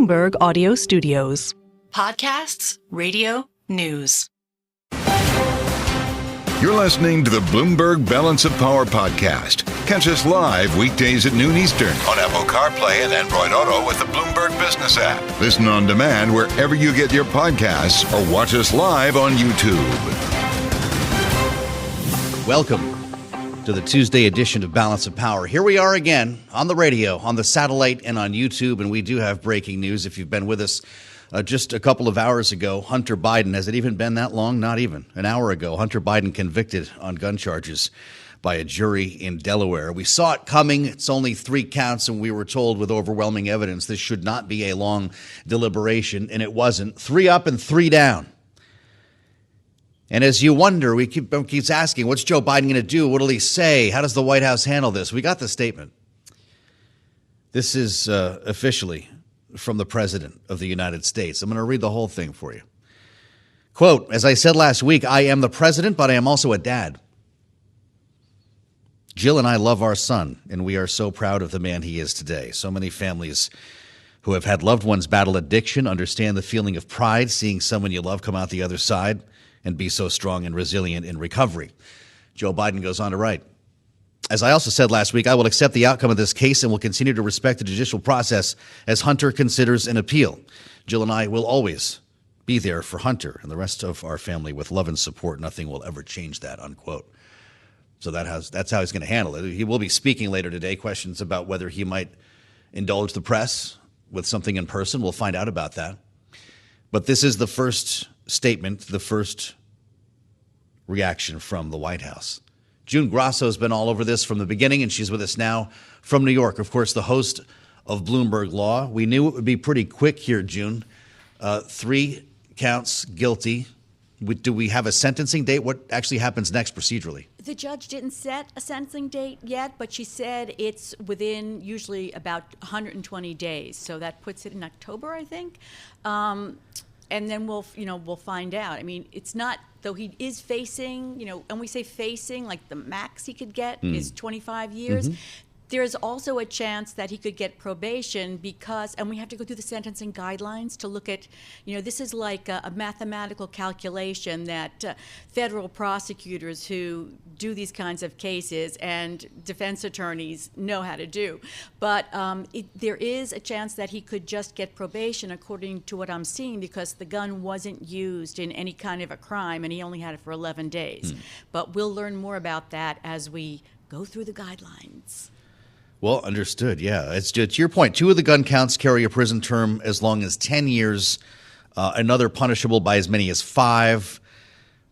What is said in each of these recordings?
Bloomberg Audio Studios. Podcasts, radio, news. You're listening to the Bloomberg Balance of Power podcast. Catch us live weekdays at noon Eastern on Apple CarPlay and Android Auto with the Bloomberg Business app. Listen on demand wherever you get your podcasts or watch us live on YouTube. Welcome to the Tuesday edition of Balance of Power. Here we are again on the radio, on the satellite, and on YouTube, and we do have breaking news. If you've been with us just a couple of hours ago, Hunter Biden, has it even been that long? Not even. An hour ago, Hunter Biden convicted on gun charges by a jury in Delaware. We saw it coming. It's only 3 counts, and we were told with overwhelming evidence this should not be a long deliberation, and it wasn't. 3 up and 3 down. And as you wonder, we keeps asking, what's Joe Biden going to do? What will he say? How does the White House handle this? We got the statement. This is officially from the President of the United States. I'm going to read the whole thing for you. Quote, as I said last week, I am the president, but I am also a dad. Jill and I love our son, and we are so proud of the man he is today. So many families who have had loved ones battle addiction understand the feeling of pride, seeing someone you love come out the other side and be so strong and resilient in recovery. Joe Biden goes on to write, as I also said last week, I will accept the outcome of this case and will continue to respect the judicial process as Hunter considers an appeal. Jill and I will always be there for Hunter and the rest of our family with love and support. Nothing will ever change that, unquote. So that's how he's going to handle it. He will be speaking later today. Questions about whether he might indulge the press with something in person. We'll find out about that. But this is the first statement, the first reaction from the White House. June Grasso has been all over this from the beginning, and she's with us now from New York. Of course, the host of Bloomberg Law. We knew it would be pretty quick here, June. 3 counts guilty. Do we have a sentencing date? What actually happens next procedurally? The judge didn't set a sentencing date yet, but she said it's within usually about 120 days. So that puts it in October, I think. And then we'll find out. I mean, it's not, though he is facing, and we say facing, like the max he could get is 25 years. Mm-hmm. There's also a chance that he could get probation because, and we have to go through the sentencing guidelines to look at, this is like a mathematical calculation that federal prosecutors who do these kinds of cases and defense attorneys know how to do. But there is a chance that he could just get probation according to what I'm seeing because the gun wasn't used in any kind of a crime and he only had it for 11 days. But we'll learn more about that as we go through the guidelines. Well, understood, yeah. It's to your point, 2 of the gun counts carry a prison term as long as 10 years. Another punishable by as many as 5.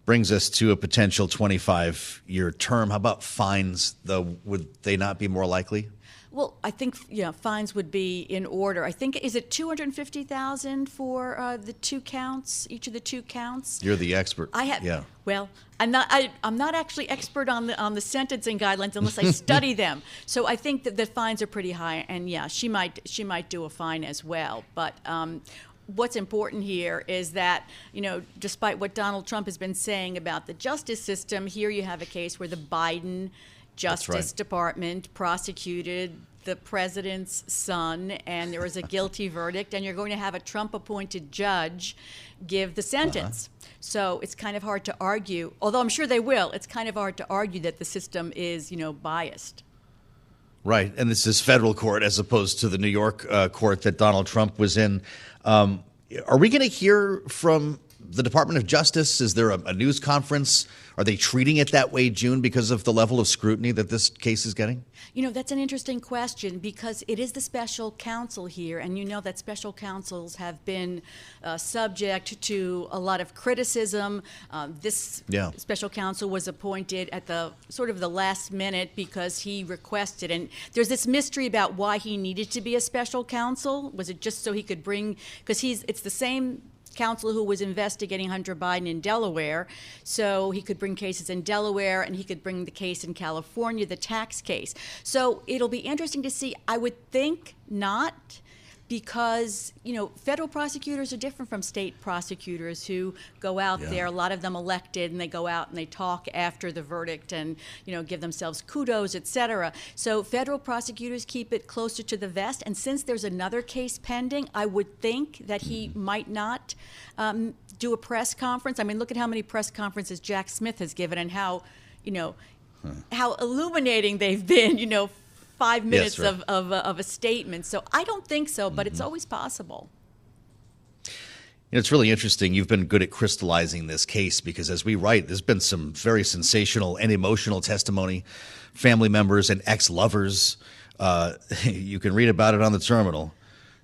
Brings us to a potential 25-year term. How about fines, though? Would they not be more likely? Well, I think fines would be in order. I think, is it $250,000 for the 2 counts, each of the 2 counts? You're the expert. Yeah. Well, I'm not actually expert on the sentencing guidelines unless I study them. So I think that the fines are pretty high, and yeah, she might do a fine as well. But what's important here is that, despite what Donald Trump has been saying about the justice system, here you have a case where the Biden Justice Department prosecuted the president's son, and there was a guilty verdict, and you're going to have a Trump-appointed judge give the sentence. So it's kind of hard to argue, although I'm sure they will, it's kind of hard to argue that the system is, biased. Right, and this is federal court as opposed to the New York court that Donald Trump was in. Are we going to hear from the Department of Justice? Is there a news conference? Are they treating it that way, June, because of the level of scrutiny that this case is getting? That's an interesting question because it is the special counsel here, and that special counsels have been subject to a lot of criticism. This special counsel was appointed at the sort of the last minute because he requested, and there's this mystery about why he needed to be a special counsel. Was it just so he could bring, because it's the same counsel who was investigating Hunter Biden in Delaware, so he could bring cases in Delaware and he could bring the case in California, the tax case. So it'll be interesting to see. I would think not, because, federal prosecutors are different from state prosecutors who go out there, a lot of them elected, and they go out and they talk after the verdict and, give themselves kudos, et cetera. So federal prosecutors keep it closer to the vest. And since there's another case pending, I would think that he might not do a press conference. I mean, look at how many press conferences Jack Smith has given and how, how illuminating they've been, 5 minutes of a statement. So I don't think so, but it's always possible. It's really interesting. You've been good at crystallizing this case because as we write, there's been some very sensational and emotional testimony, family members and ex-lovers. You can read about it on the terminal,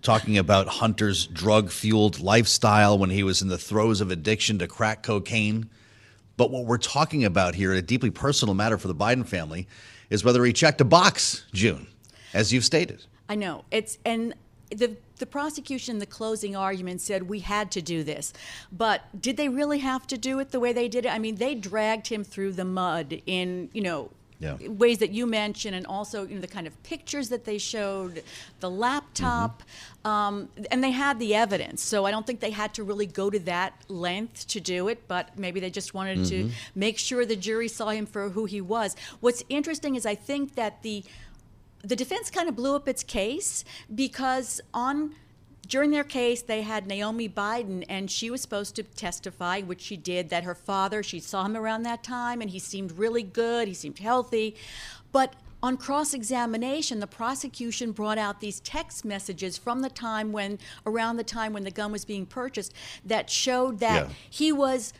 talking about Hunter's drug-fueled lifestyle when he was in the throes of addiction to crack cocaine. But what we're talking about here, a deeply personal matter for the Biden family, is whether he checked a box, June, as you've stated. I know. The prosecution, the closing argument said we had to do this. But did they really have to do it the way they did it? I mean, they dragged him through the mud in, ways that you mentioned, and also the kind of pictures that they showed, the laptop, and they had the evidence. So I don't think they had to really go to that length to do it, but maybe they just wanted to make sure the jury saw him for who he was. What's interesting is I think that the defense kind of blew up its case because during their case, they had Naomi Biden, and she was supposed to testify, which she did, that her father, she saw him around that time, and he seemed really good, he seemed healthy. But on cross-examination, the prosecution brought out these text messages from around the time when the gun was being purchased that showed that he was,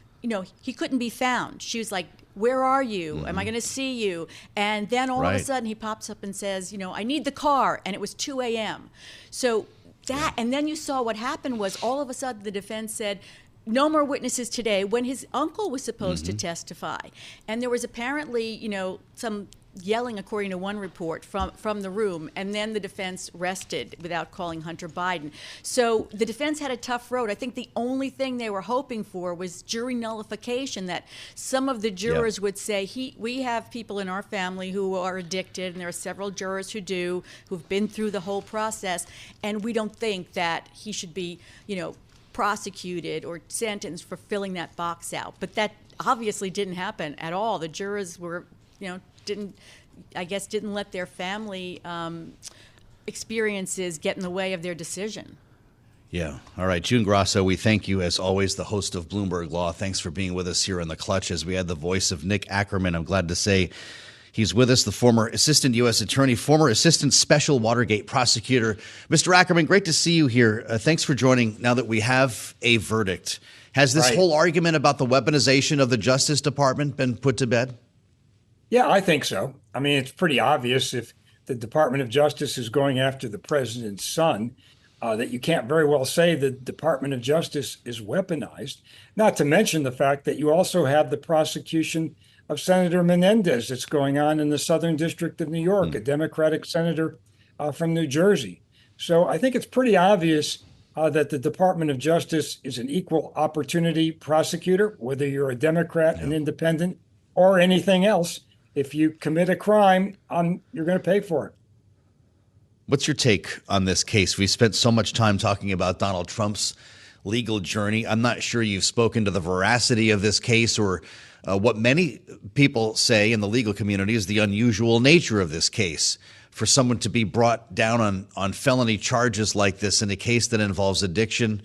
he couldn't be found. She was like, where are you? Am I going to see you? And then all of a sudden he pops up and says, I need the car. And it was 2 a.m. So and then you saw what happened was all of a sudden the defense said, no more witnesses today when his uncle was supposed to testify. And there was apparently, some yelling, according to one report, from the room, and then the defense rested without calling Hunter Biden. So the defense had a tough road. I think the only thing they were hoping for was jury nullification, that some of the jurors would say, we have people in our family who are addicted, and there are several jurors who've been through the whole process, and we don't think that he should be, prosecuted or sentenced for filling that box out. But that obviously didn't happen at all. The jurors were, didn't let their family experiences get in the way of their decision. Yeah. All right. June Grasso, we thank you, as always, the host of Bloomberg Law. Thanks for being with us here in the clutch as we had the voice of Nick Akerman. I'm glad to say he's with us, the former assistant U.S. attorney, former assistant special Watergate prosecutor. Mr. Akerman, great to see you here. Thanks for joining now that we have a verdict. Has this whole argument about the weaponization of the Justice Department been put to bed? Yeah, I think so. I mean, it's pretty obvious if the Department of Justice is going after the president's son, that you can't very well say the Department of Justice is weaponized, not to mention the fact that you also have the prosecution of Senator Menendez that's going on in the Southern District of New York, a Democratic senator from New Jersey. So I think it's pretty obvious that the Department of Justice is an equal opportunity prosecutor, whether you're a Democrat, an independent, or anything else. If you commit a crime, you're going to pay for it. What's your take on this case? We spent so much time talking about Donald Trump's legal journey. I'm not sure you've spoken to the veracity of this case or what many people say in the legal community is the unusual nature of this case. For someone to be brought down on felony charges like this in a case that involves addiction.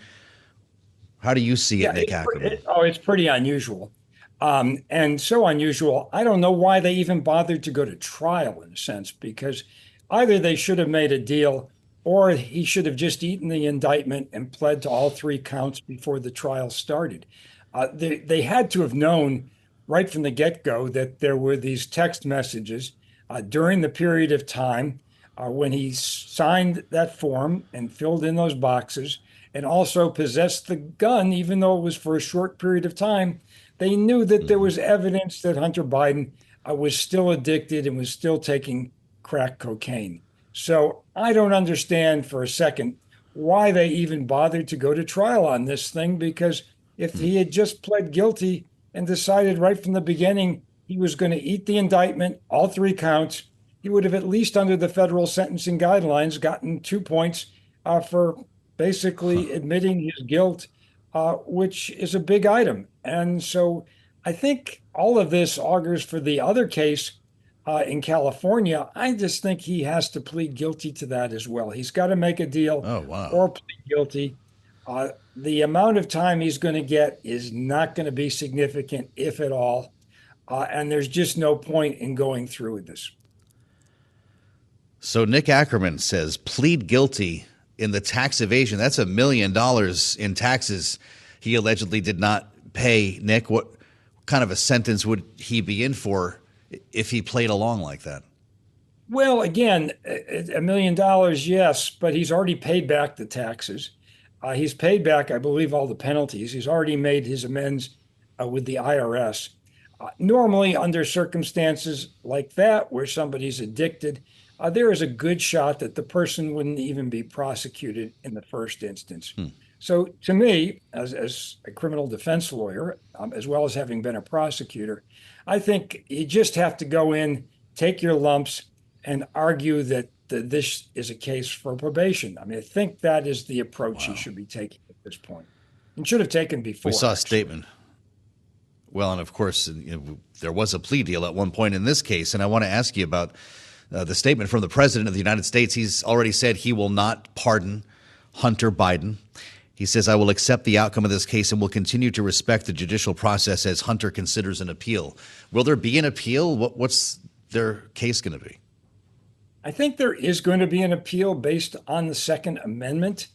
How do you see it, Nick Akerman? It's pretty unusual. And so unusual, I don't know why they even bothered to go to trial, in a sense, because either they should have made a deal or he should have just eaten the indictment and pled to all 3 counts before the trial started. They had to have known right from the get-go that there were these text messages during the period of time when he signed that form and filled in those boxes and also possessed the gun, even though it was for a short period of time. They knew that there was evidence that Hunter Biden was still addicted and was still taking crack cocaine. So I don't understand for a second why they even bothered to go to trial on this thing, because if he had just pled guilty and decided right from the beginning he was going to eat the indictment, all 3 counts, he would have, at least under the federal sentencing guidelines, gotten 2 points for basically admitting his guilt, which is a big item. And so I think all of this augurs for the other case in California. I just think he has to plead guilty to that as well. He's got to make a deal or plead guilty. The amount of time he's going to get is not going to be significant, if at all. And there's just no point in going through with this. So Nick Akerman says plead guilty in the tax evasion. That's $1 million in taxes he allegedly did not pay. Nick, what kind of a sentence would he be in for if he played along like that? Well, again, $1 million, yes, but he's already paid back the taxes. He's paid back, I believe, all the penalties. He's already made his amends with the IRS. Normally, under circumstances like that, where somebody's addicted, there is a good shot that the person wouldn't even be prosecuted in the first instance. So to me, as a criminal defense lawyer, as well as having been a prosecutor, I think you just have to go in, take your lumps, and argue that this is a case for probation. I mean, I think that is the approach he should be taking at this point, and should have taken before. We saw a statement. Well, and of course, there was a plea deal at one point in this case, and I want to ask you about the statement from the President of the United States. He's already said he will not pardon Hunter Biden. He says, I will accept the outcome of this case and will continue to respect the judicial process as Hunter considers an appeal. Will there be an appeal? What's their case going to be? I think there is going to be an appeal based on the Second Amendment.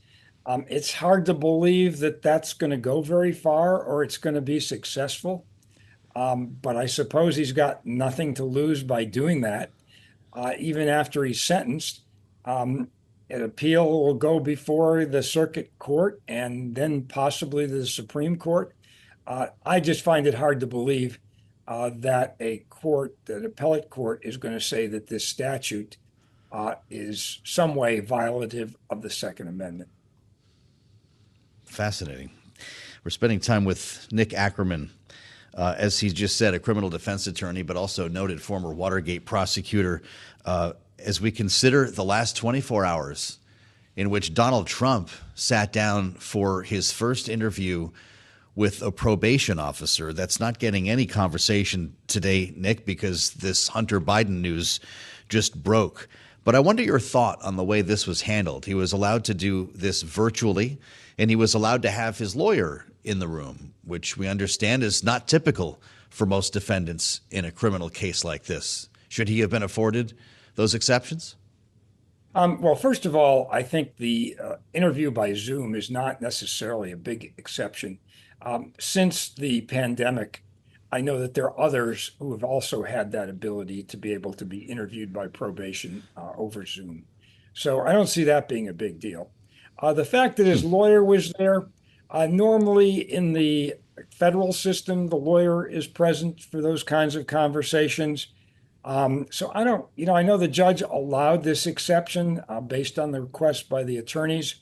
It's hard to believe that that's going to go very far or it's going to be successful. But I suppose he's got nothing to lose by doing that. Even after he's sentenced, an appeal will go before the circuit court and then possibly the Supreme Court. I just find it hard to believe that an appellate court is going to say that this statute is some way violative of the Second Amendment. Fascinating. We're spending time with Nick Akerman, as he just said, a criminal defense attorney, but also noted former Watergate prosecutor. As we consider the last 24 hours in which Donald Trump sat down for his first interview with a probation officer, that's not getting any conversation today, Nick, because this Hunter Biden news just broke. But I wonder your thought on the way this was handled. He was allowed to do this virtually, and he was allowed to have his lawyer in the room, which we understand is not typical for most defendants in a criminal case like this. Should he have been afforded those exceptions? Well, first of all, I think the interview by Zoom is not necessarily a big exception. Since the pandemic, I know that there are others who have also had that ability to be able to be interviewed by probation over Zoom. So I don't see that being a big deal. The fact that his lawyer was there, normally in the federal system, the lawyer is present for those kinds of conversations. So I don't, I know the judge allowed this exception based on the request by the attorneys.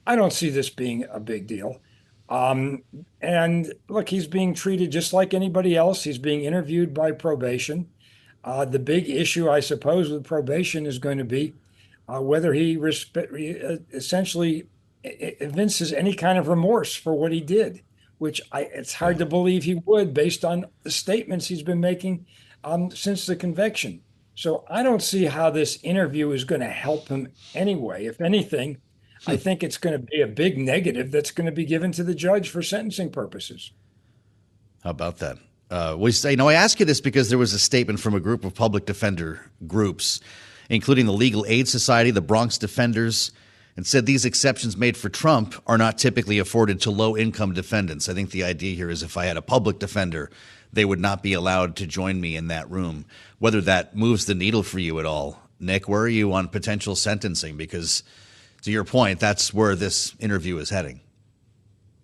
I don't see this being a big deal. And look, he's being treated just like anybody else. He's being interviewed by probation. The big issue, I suppose, with probation is going to be whether he essentially evinces any kind of remorse for what he did, which it's hard to believe he would based on the statements he's been making since the conviction. So I don't see how this interview is going to help him anyway. If anything, I think it's going to be a big negative that's going to be given to the judge for sentencing purposes. How about that? I ask you this because there was a statement from a group of public defender groups, including the Legal Aid Society, the Bronx Defenders, and said these exceptions made for Trump are not typically afforded to low-income defendants. I think the idea here is if I had a public defender, they would not be allowed to join me in that room. Whether that moves the needle for you at all, Nick, where are you on potential sentencing? Because to your point, that's where this interview is heading.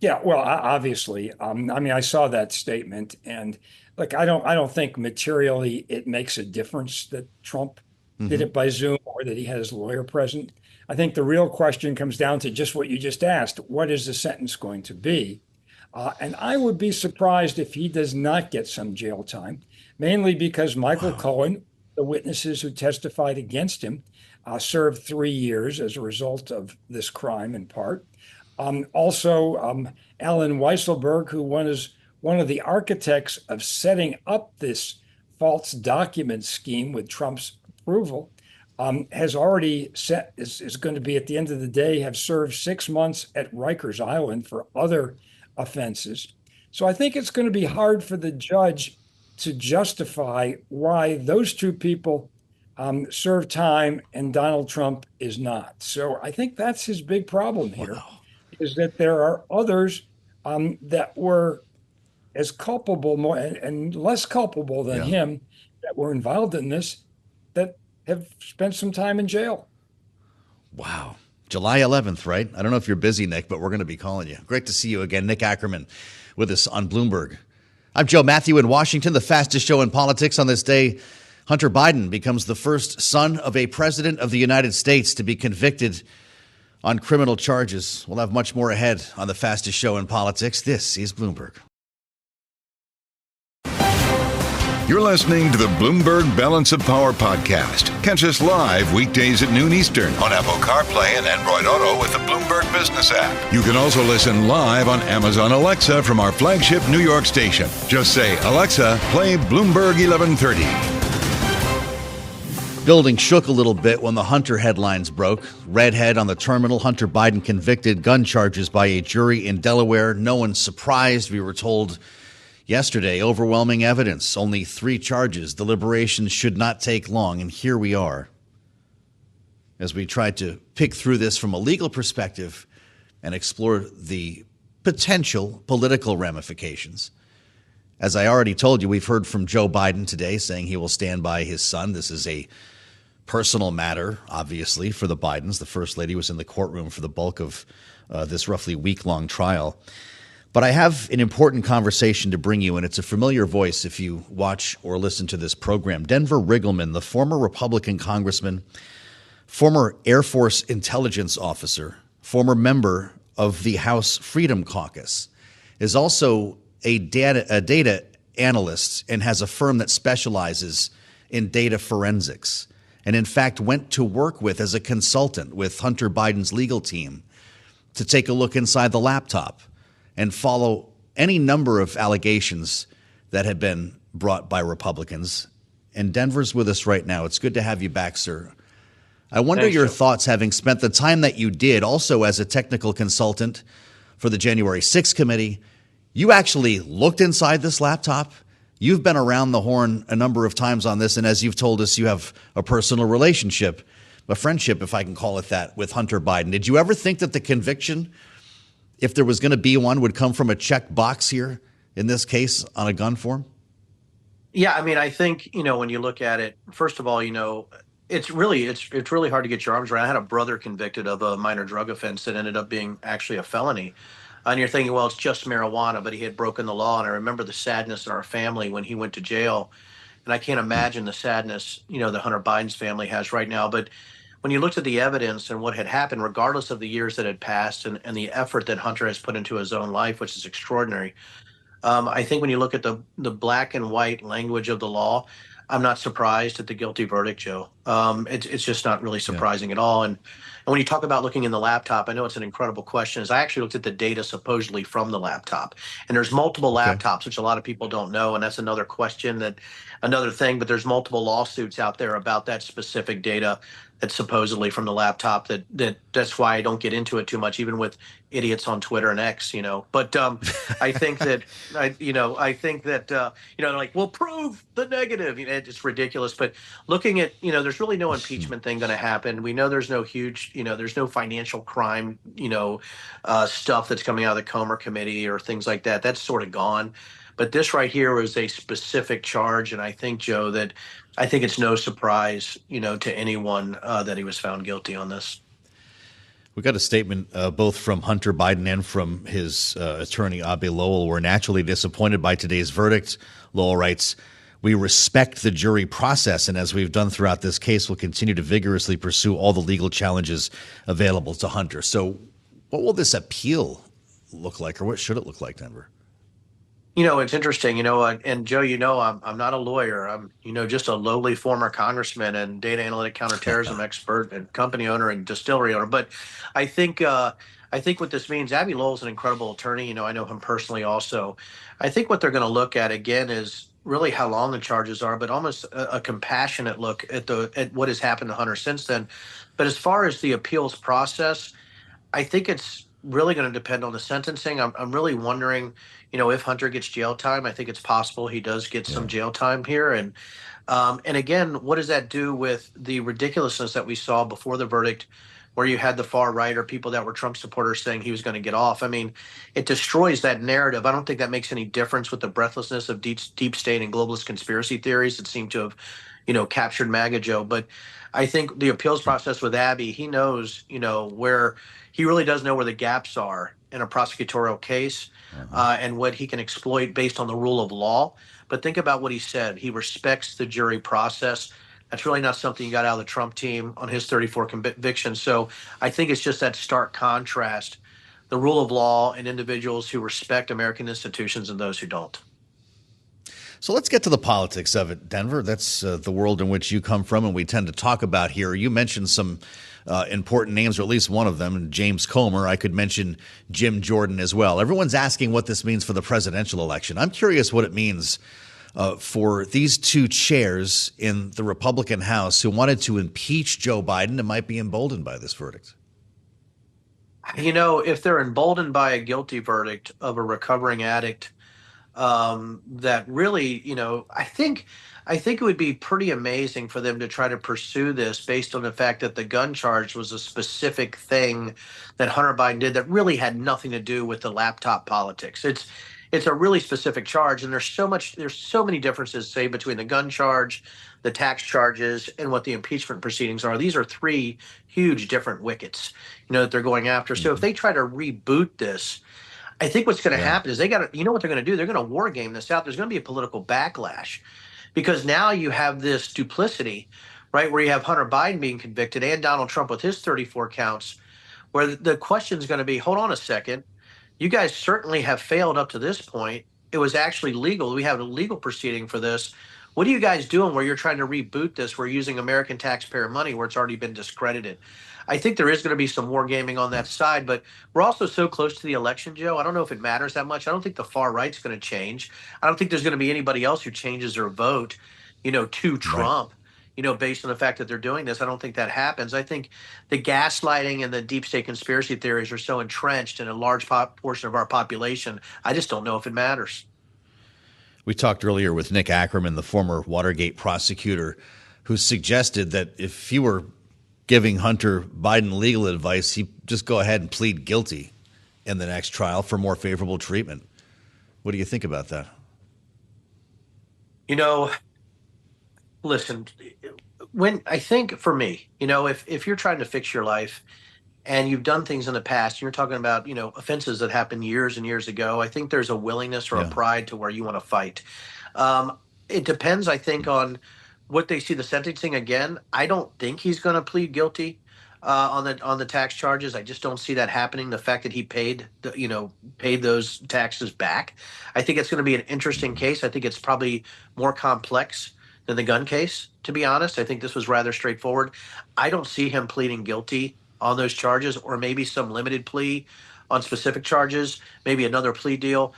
Yeah, well, obviously, I saw that statement, and look, I don't think materially it makes a difference that Trump did it by Zoom or that he had his lawyer present. I think the real question comes down to just what you just asked: what is the sentence going to be? And I would be surprised if he does not get some jail time, mainly because Michael Cohen, the witnesses who testified against him, served 3 years as a result of this crime in part. Also, Alan Weisselberg, who was one of the architects of setting up this false document scheme with Trump's approval, has already is going to be, at the end of the day, have served 6 months at Rikers Island for other offenses. So I think it's going to be hard for the judge to justify why those two people serve time and Donald Trump is not. So I think that's his big problem here. Wow. Is that there are others that were as culpable more and less culpable than him that were involved in this that have spent some time in jail. Wow. July 11th, right? I don't know if you're busy, Nick, but we're going to be calling you. Great to see you again. Nick Akerman with us on Bloomberg. I'm Joe Mathieu in Washington, the fastest show in politics. On this day, Hunter Biden becomes the first son of a president of the United States to be convicted on criminal charges. We'll have much more ahead on the fastest show in politics. This is Bloomberg. You're listening to the Bloomberg Balance of Power podcast. Catch us live weekdays at noon Eastern on Apple CarPlay and Android Auto with the Bloomberg Business app. You can also listen live on Amazon Alexa from our flagship New York station. Just say, Alexa, play Bloomberg 1130. Building shook a little bit when the Hunter headlines broke. Redhead on the terminal, Hunter Biden convicted, gun charges by a jury in Delaware. No one's surprised. We were told yesterday, overwhelming evidence, only 3 charges. Deliberations should not take long, and here we are as we try to pick through this from a legal perspective and explore the potential political ramifications. As I already told you, we've heard from Joe Biden today saying he will stand by his son. This is a personal matter, obviously, for the Bidens. The First Lady was in the courtroom for the bulk of this roughly week-long trial. But I have an important conversation to bring you, and it's a familiar voice if you watch or listen to this program. Denver Riggleman, the former Republican congressman, former Air Force intelligence officer, former member of the House Freedom Caucus, is also a data analyst and has a firm that specializes in data forensics, and in fact went to work with as a consultant with Hunter Biden's legal team to take a look inside the laptop and follow any number of allegations that have been brought by Republicans. And Denver's with us right now. It's good to have you back, sir. I wonder your thoughts, having spent the time that you did also as a technical consultant for the January 6th committee. You actually looked inside this laptop. You've been around the horn a number of times on this, and as you've told us, you have a personal relationship, a friendship, if I can call it that, with Hunter Biden. Did you ever think that the conviction, if there was going to be one, would come from a check box here, in this case, on a gun form? Yeah, I mean, I think, when you look at it, first of all, it's really hard to get your arms around. I had a brother convicted of a minor drug offense that ended up being actually a felony. And you're thinking, well, it's just marijuana, but he had broken the law. And I remember the sadness in our family when he went to jail. And I can't imagine the sadness, that Hunter Biden's family has right now. But when you looked at the evidence and what had happened, regardless of the years that had passed and the effort that Hunter has put into his own life, which is extraordinary, I think when you look at the black and white language of the law, I'm not surprised at the guilty verdict, Joe. It's just not really surprising at all. And when you talk about looking in the laptop, I know it's an incredible question. I actually looked at the data supposedly from the laptop. And there's multiple laptops, which a lot of people don't know. And that's another question, another thing. But there's multiple lawsuits out there about that specific data that's supposedly from the laptop. That's why I don't get into it too much, even with idiots on Twitter and X, But I think that they're like, we'll prove the negative. It's ridiculous. But looking at, there's really no impeachment thing going to happen. We know there's no huge, there's no financial crime, stuff that's coming out of the Comer committee or things like that. That's sort of gone. But this right here was a specific charge. And I think, Joe, I think it's no surprise, to anyone that he was found guilty on this. We got a statement both from Hunter Biden and from his attorney, Abbe Lowell. We're naturally disappointed by today's verdict. Lowell writes, "We respect the jury process, and as we've done throughout this case, we'll continue to vigorously pursue all the legal challenges available to Hunter." So what will this appeal look like, or what should it look like, Denver? It's interesting, and Joe, I'm not a lawyer. I'm, just a lowly former congressman and data analytic counterterrorism expert and company owner and distillery owner. But I think, I think what this means, Abby Lowell's an incredible attorney. I know him personally also. I think what they're going to look at again is really how long the charges are, but almost a compassionate look at what has happened to Hunter since then. But as far as the appeals process, I think it's really going to depend on the sentencing. I'm really wondering, if Hunter gets jail time. I think it's possible he does get some jail time here. And again, what does that do with the ridiculousness that we saw before the verdict, where you had the far right or people that were Trump supporters saying he was going to get off? I mean, it destroys that narrative. I don't think that makes any difference with the breathlessness of deep state and globalist conspiracy theories that seem to have, captured MAGA Joe. But I think the appeals process with Abby, he knows, where he really does know where the gaps are in a prosecutorial case, and what he can exploit based on the rule of law. But think about what he said. He respects the jury process. That's really not something you got out of the Trump team on his 34 convictions. So I think it's just that stark contrast, the rule of law and individuals who respect American institutions and those who don't. So let's get to the politics of it, Denver. That's the world in which you come from and we tend to talk about here. You mentioned some important names, or at least one of them, James Comer. I could mention Jim Jordan as well. Everyone's asking what this means for the presidential election. I'm curious what it means for these two chairs in the Republican House who wanted to impeach Joe Biden and might be emboldened by this verdict. If they're emboldened by a guilty verdict of a recovering addict, that really, I think it would be pretty amazing for them to try to pursue this based on the fact that the gun charge was a specific thing that Hunter Biden did that really had nothing to do with the laptop politics. It's a really specific charge, and there's so many differences, say, between the gun charge, the tax charges, and what the impeachment proceedings are. These are three huge different wickets, that they're going after. So if they try to reboot this, I think what's going to happen is what they're going to do? They're going to war game this out. There's going to be a political backlash because now you have this duplicity, right, where you have Hunter Biden being convicted and Donald Trump with his 34 counts, where the question is going to be, hold on a second, you guys certainly have failed up to this point. It was actually legal. We have a legal proceeding for this. What are you guys doing where you're trying to reboot this? We're using American taxpayer money where it's already been discredited. I think there is going to be some wargaming on that side, but we're also so close to the election, Joe. I don't know if it matters that much. I don't think the far right's going to change. I don't think there's going to be anybody else who changes their vote, to Trump, based on the fact that they're doing this. I don't think that happens. I think the gaslighting and the deep state conspiracy theories are so entrenched in a large portion of our population. I just don't know if it matters. We talked earlier with Nick Akerman, the former Watergate prosecutor, who suggested that if he were giving Hunter Biden legal advice, he'd just go ahead and plead guilty in the next trial for more favorable treatment. What do you think about that? Listen, I think for me, if you're trying to fix your life and you've done things in the past, you're talking about, offenses that happened years and years ago, I think there's a willingness or a pride to where you want to fight. It depends, I think, on what they see the sentencing. Again, I don't think he's going to plead guilty on the tax charges. I just don't see that happening. The fact that he paid those taxes back, I think it's going to be an interesting case. I think it's probably more complex than the gun case, to be honest. I think this was rather straightforward. I don't see him pleading guilty on those charges, or maybe some limited plea on specific charges, maybe another plea deal.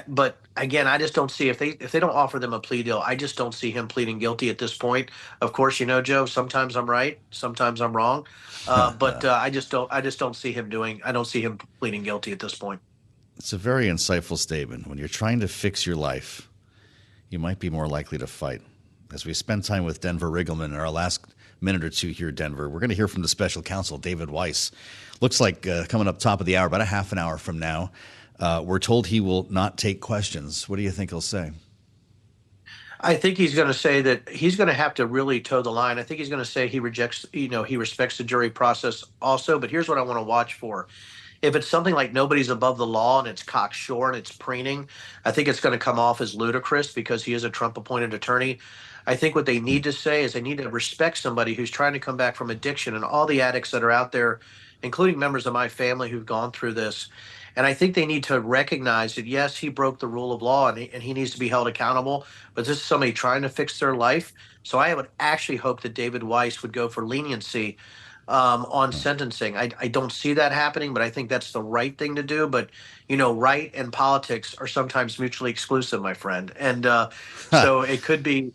But again, I just don't see if they don't offer them a plea deal, I just don't see him pleading guilty at this point. Of course, Joe, sometimes I'm right, sometimes I'm wrong, but I just don't see him pleading guilty at this point. It's a very insightful statement. When you're trying to fix your life, you might be more likely to fight. As we spend time with Denver Riggleman in our last minute or two here, Denver, we're going to hear from the special counsel, David Weiss. Looks like coming up top of the hour, about a half an hour from now. We're told he will not take questions. What do you think he'll say? I think he's going to say that he's going to have to really toe the line. I think he's going to say he respects the jury process also. But here's what I want to watch for. If it's something like nobody's above the law and it's cocksure and it's preening, I think it's going to come off as ludicrous because he is a Trump-appointed attorney. I think what they need to say is they need to respect somebody who's trying to come back from addiction and all the addicts that are out there, including members of my family who've gone through this. And I think they need to recognize that, yes, he broke the rule of law and he needs to be held accountable, but this is somebody trying to fix their life. So I would actually hope that David Weiss would go for leniency on sentencing. I don't see that happening, but I think that's the right thing to do. But, right and politics are sometimes mutually exclusive, my friend. And so it could be,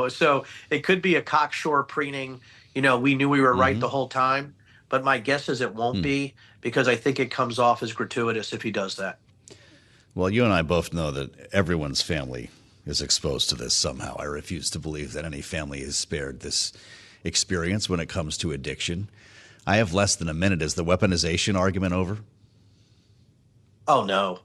so it could be a cocksure preening. We knew we were right the whole time, but my guess is it won't be, because I think it comes off as gratuitous if he does that. Well, you and I both know that everyone's family is exposed to this somehow. I refuse to believe that any family is spared this experience when it comes to addiction. I have less than a minute. Is the weaponization argument over? Oh, no.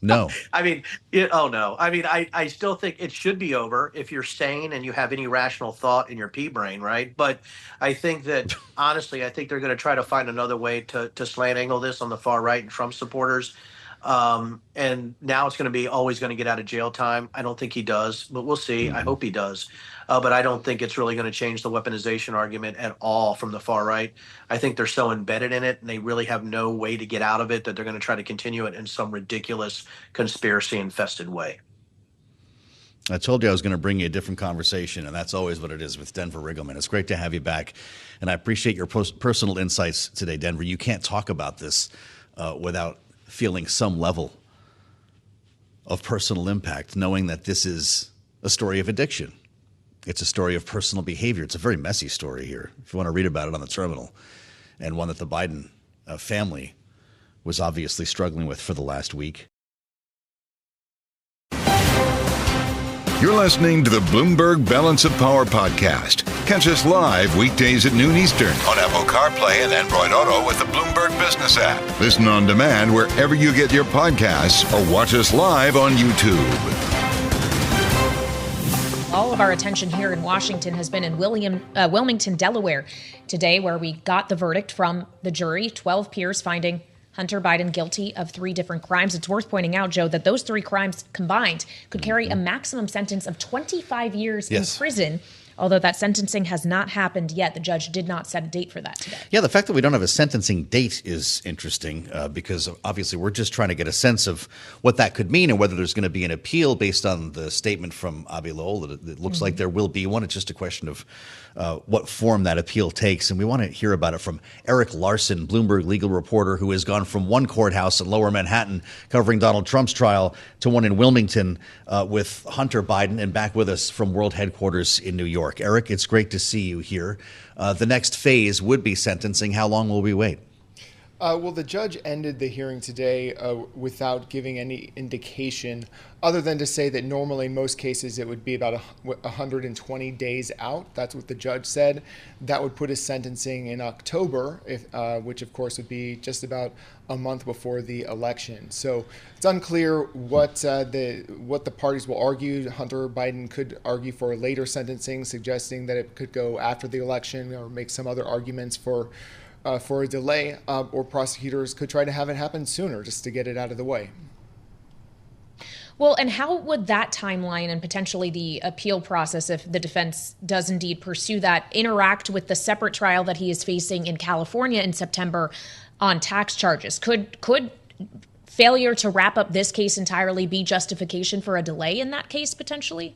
No. I mean, no. I mean, I still think it should be over if you're sane and you have any rational thought in your pea brain, right? But I think that, honestly, I think they're going to try to find another way to slant angle this on the far right and Trump supporters. And now it's going to be always going to get out of jail time. I don't think he does, but we'll see. I hope he does. But I don't think it's really going to change the weaponization argument at all from the far right. I think they're so embedded in it and they really have no way to get out of it that they're going to try to continue it in some ridiculous conspiracy infested way. I told you I was going to bring you a different conversation, and that's always what it is with Denver Riggleman. It's great to have you back, and I appreciate your personal insights today, Denver. You can't talk about this without feeling some level of personal impact, knowing that this is a story of addiction. It's a story of personal behavior. It's a very messy story here, if you want to read about it on the terminal, and one that the Biden family was obviously struggling with for the last week. You're listening to the Bloomberg Balance of Power podcast. Catch us live weekdays at noon Eastern on Apple CarPlay and Android Auto with the Bloomberg Business app. Listen on demand wherever you get your podcasts or watch us live on YouTube. All of our attention here in Washington has been in Wilmington, Delaware today, where we got the verdict from the jury, 12 peers finding Hunter Biden guilty of 3 different crimes. It's worth pointing out, Joe, that those 3 crimes combined could carry a maximum sentence of 25 years in prison. Although that sentencing has not happened yet. The judge did not set a date for that today. Yeah, the fact that we don't have a sentencing date is interesting because obviously we're just trying to get a sense of what that could mean and whether there's going to be an appeal based on the statement from Abe Lowell that it looks like there will be one. It's just a question of what form that appeal takes. And we want to hear about it from Erik Larson, Bloomberg legal reporter, who has gone from one courthouse in Lower Manhattan covering Donald Trump's trial to one in Wilmington with Hunter Biden, and back with us from world headquarters in New York. Erik, it's great to see you here. The next phase would be sentencing. How long will we wait? Well, the judge ended the hearing today without giving any indication other than to say that normally in most cases it would be about 120 days out. That's what the judge said. That would put his sentencing in October, which of course would be just about a month before the election. So it's unclear what the parties will argue. Hunter Biden could argue for later sentencing, suggesting that it could go after the election, or make some other arguments for a delay, or prosecutors could try to have it happen sooner just to get it out of the way. Well, and how would that timeline and potentially the appeal process, if the defense does indeed pursue that, interact with the separate trial that he is facing in California in September on tax charges? Could failure to wrap up this case entirely be justification for a delay in that case potentially?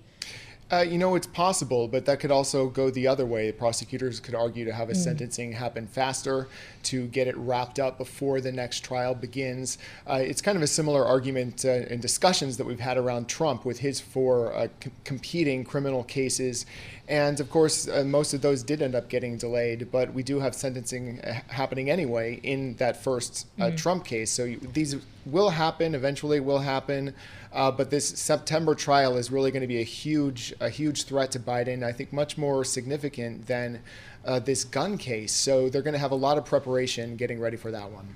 It's possible, but that could also go the other way. Prosecutors could argue to have a sentencing happen faster, to get it wrapped up before the next trial begins. It's kind of a similar argument in discussions that we've had around Trump with his 4 competing criminal cases. And of course, most of those did end up getting delayed, but we do have sentencing happening anyway in that first Trump case. So these will happen, eventually will happen. But this September trial is really going to be a huge threat to Biden, I think much more significant than this gun case. So they're going to have a lot of preparation getting ready for that one.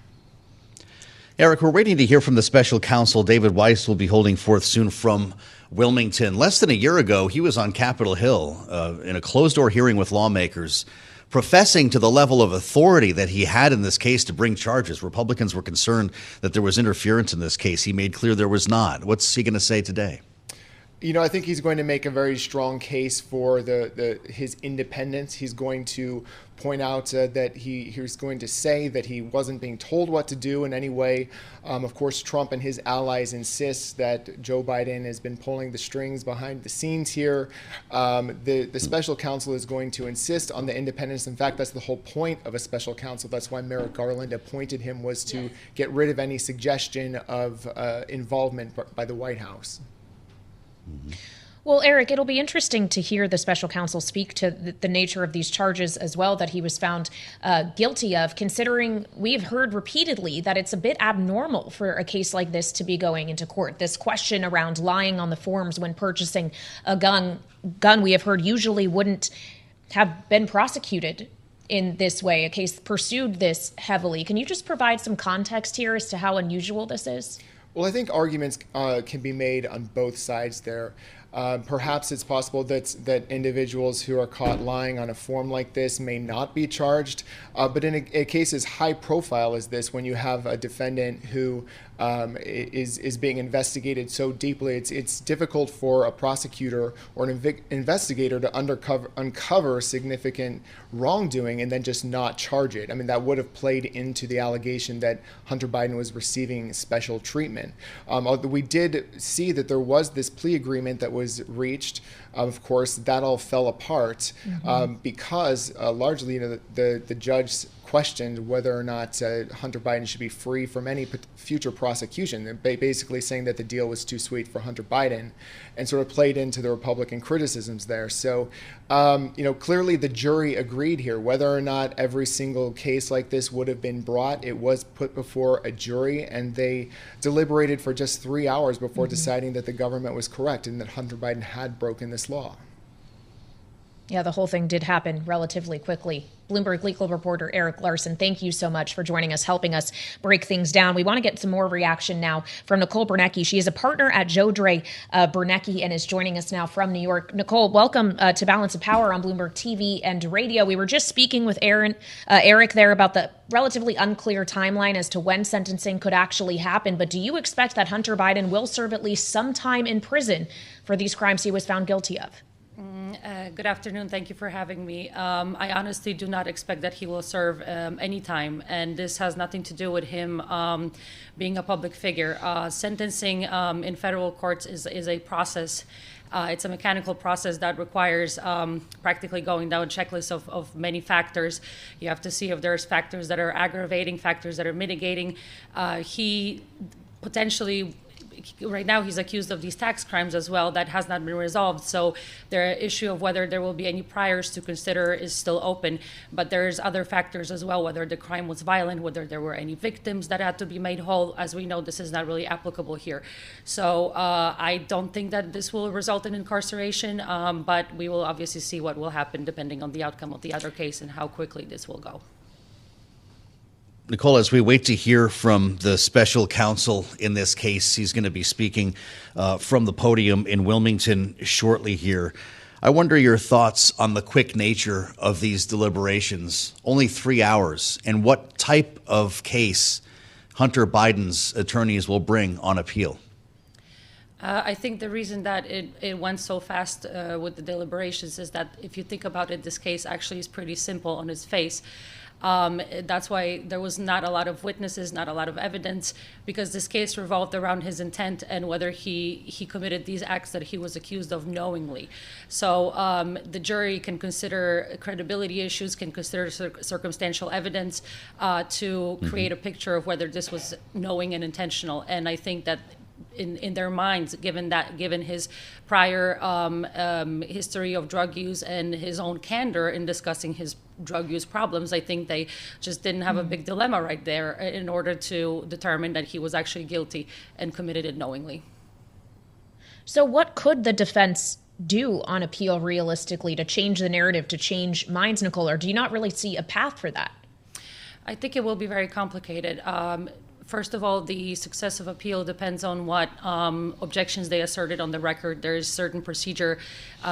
Erik, we're waiting to hear from the special counsel. David Weiss will be holding forth soon from Wilmington. Less than a year ago, he was on Capitol Hill in a closed-door hearing with lawmakers, professing to the level of authority that he had in this case to bring charges. Republicans were concerned that there was interference in this case. He made clear there was not. What's he going to say today? I think he's going to make a very strong case for his independence. He's going to point out that he's going to say that he wasn't being told what to do in any way. Of course, Trump and his allies insist that Joe Biden has been pulling the strings behind the scenes here. The special counsel is going to insist on the independence. In fact, that's the whole point of a special counsel. That's why Merrick Garland appointed him, was to get rid of any suggestion of involvement by the White House. Well, Erik, it'll be interesting to hear the special counsel speak to the nature of these charges as well that he was found guilty of, considering we've heard repeatedly that it's a bit abnormal for a case like this to be going into court. This question around lying on the forms when purchasing a gun we have heard usually wouldn't have been prosecuted in this way, a case pursued this heavily. Can you just provide some context here as to how unusual this is? Well, I think arguments can be made on both sides there. Perhaps it's possible that individuals who are caught lying on a form like this may not be charged. But in a case as high profile as this, when you have a defendant who is being investigated so deeply, it's difficult for a prosecutor or an investigator to uncover significant wrongdoing and then just not charge it. I mean, that would have played into the allegation that Hunter Biden was receiving special treatment. We did see that there was this plea agreement that was reached. Of course, that all fell apart because largely, the judge questioned whether or not Hunter Biden should be free from any future prosecution, basically saying that the deal was too sweet for Hunter Biden, and sort of played into the Republican criticisms there. So, clearly the jury agreed here. Whether or not every single case like this would have been brought, it was put before a jury, and they deliberated for just 3 hours before deciding that the government was correct and that Hunter Biden had broken this law. Yeah, the whole thing did happen relatively quickly. Bloomberg legal reporter Erik Larson, thank you so much for joining us, helping us break things down. We want to get some more reaction now from Nicole Brenecki. She is a partner at Jodré Brenecki and is joining us now from New York. Nicole, welcome to Balance of Power on Bloomberg TV and radio. We were just speaking with Erik there about the relatively unclear timeline as to when sentencing could actually happen. But do you expect that Hunter Biden will serve at least some time in prison for these crimes he was found guilty of? Good afternoon. Thank you for having me. I honestly do not expect that he will serve any time, and this has nothing to do with him being a public figure. Sentencing in federal courts is a process. It's a mechanical process that requires practically going down a checklist of many factors. You have to see if there's factors that are aggravating, factors that are mitigating. He potentially... Right now, he's accused of these tax crimes as well. That has not been resolved. So the issue of whether there will be any priors to consider is still open. But there's other factors as well, whether the crime was violent, whether there were any victims that had to be made whole. As we know, this is not really applicable here. So I don't think that this will result in incarceration, but we will obviously see what will happen depending on the outcome of the other case and how quickly this will go. Nicole, as we wait to hear from the special counsel in this case, he's going to be speaking from the podium in Wilmington shortly here. I wonder your thoughts on the quick nature of these deliberations, only 3 hours, and what type of case Hunter Biden's attorneys will bring on appeal. I think the reason that it went so fast with the deliberations is that if you think about it, this case actually is pretty simple on its face. That's why there was not a lot of witnesses, not a lot of evidence, because this case revolved around his intent and whether he committed these acts that he was accused of knowingly. So the jury can consider credibility issues, can consider circumstantial evidence to create a picture of whether this was knowing and intentional. And I think that in their minds, given his prior history of drug use and his own candor in discussing his drug use problems, I think they just didn't have a big dilemma right there in order to determine that he was actually guilty and committed it knowingly. So what could the defense do on appeal realistically to change the narrative, to change minds, Nicole, or do you not really see a path for that? I think it will be very complicated. First of all, the success of appeal depends on what objections they asserted on the record. There is certain procedure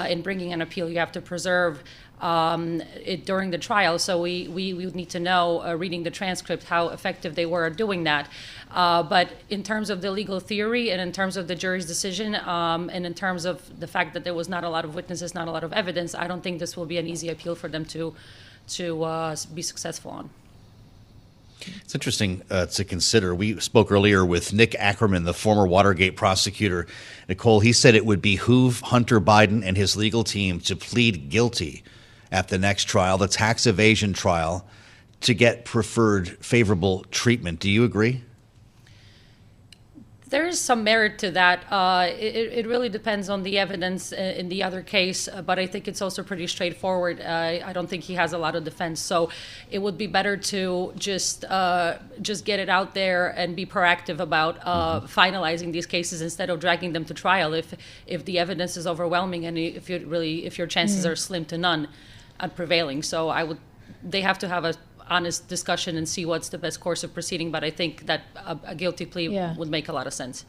in bringing an appeal. You have to preserve it during the trial. So we would need to know, reading the transcript, how effective they were at doing that. But in terms of the legal theory and in terms of the jury's decision and in terms of the fact that there was not a lot of witnesses, not a lot of evidence, I don't think this will be an easy appeal for them to be successful on. It's interesting to consider. We spoke earlier with Nick Akerman, the former Watergate prosecutor. Nicole, he said it would behoove Hunter Biden and his legal team to plead guilty at the next trial, the tax evasion trial, to get preferred favorable treatment. Do you agree? There is some merit to that. It really depends on the evidence in the other case, but I think it's also pretty straightforward. I don't think he has a lot of defense, so it would be better to just get it out there and be proactive about finalizing these cases instead of dragging them to trial. If the evidence is overwhelming and if your chances are slim to none at prevailing, so they have to have a honest discussion and see what's the best course of proceeding, but I think that a guilty plea would make a lot of sense.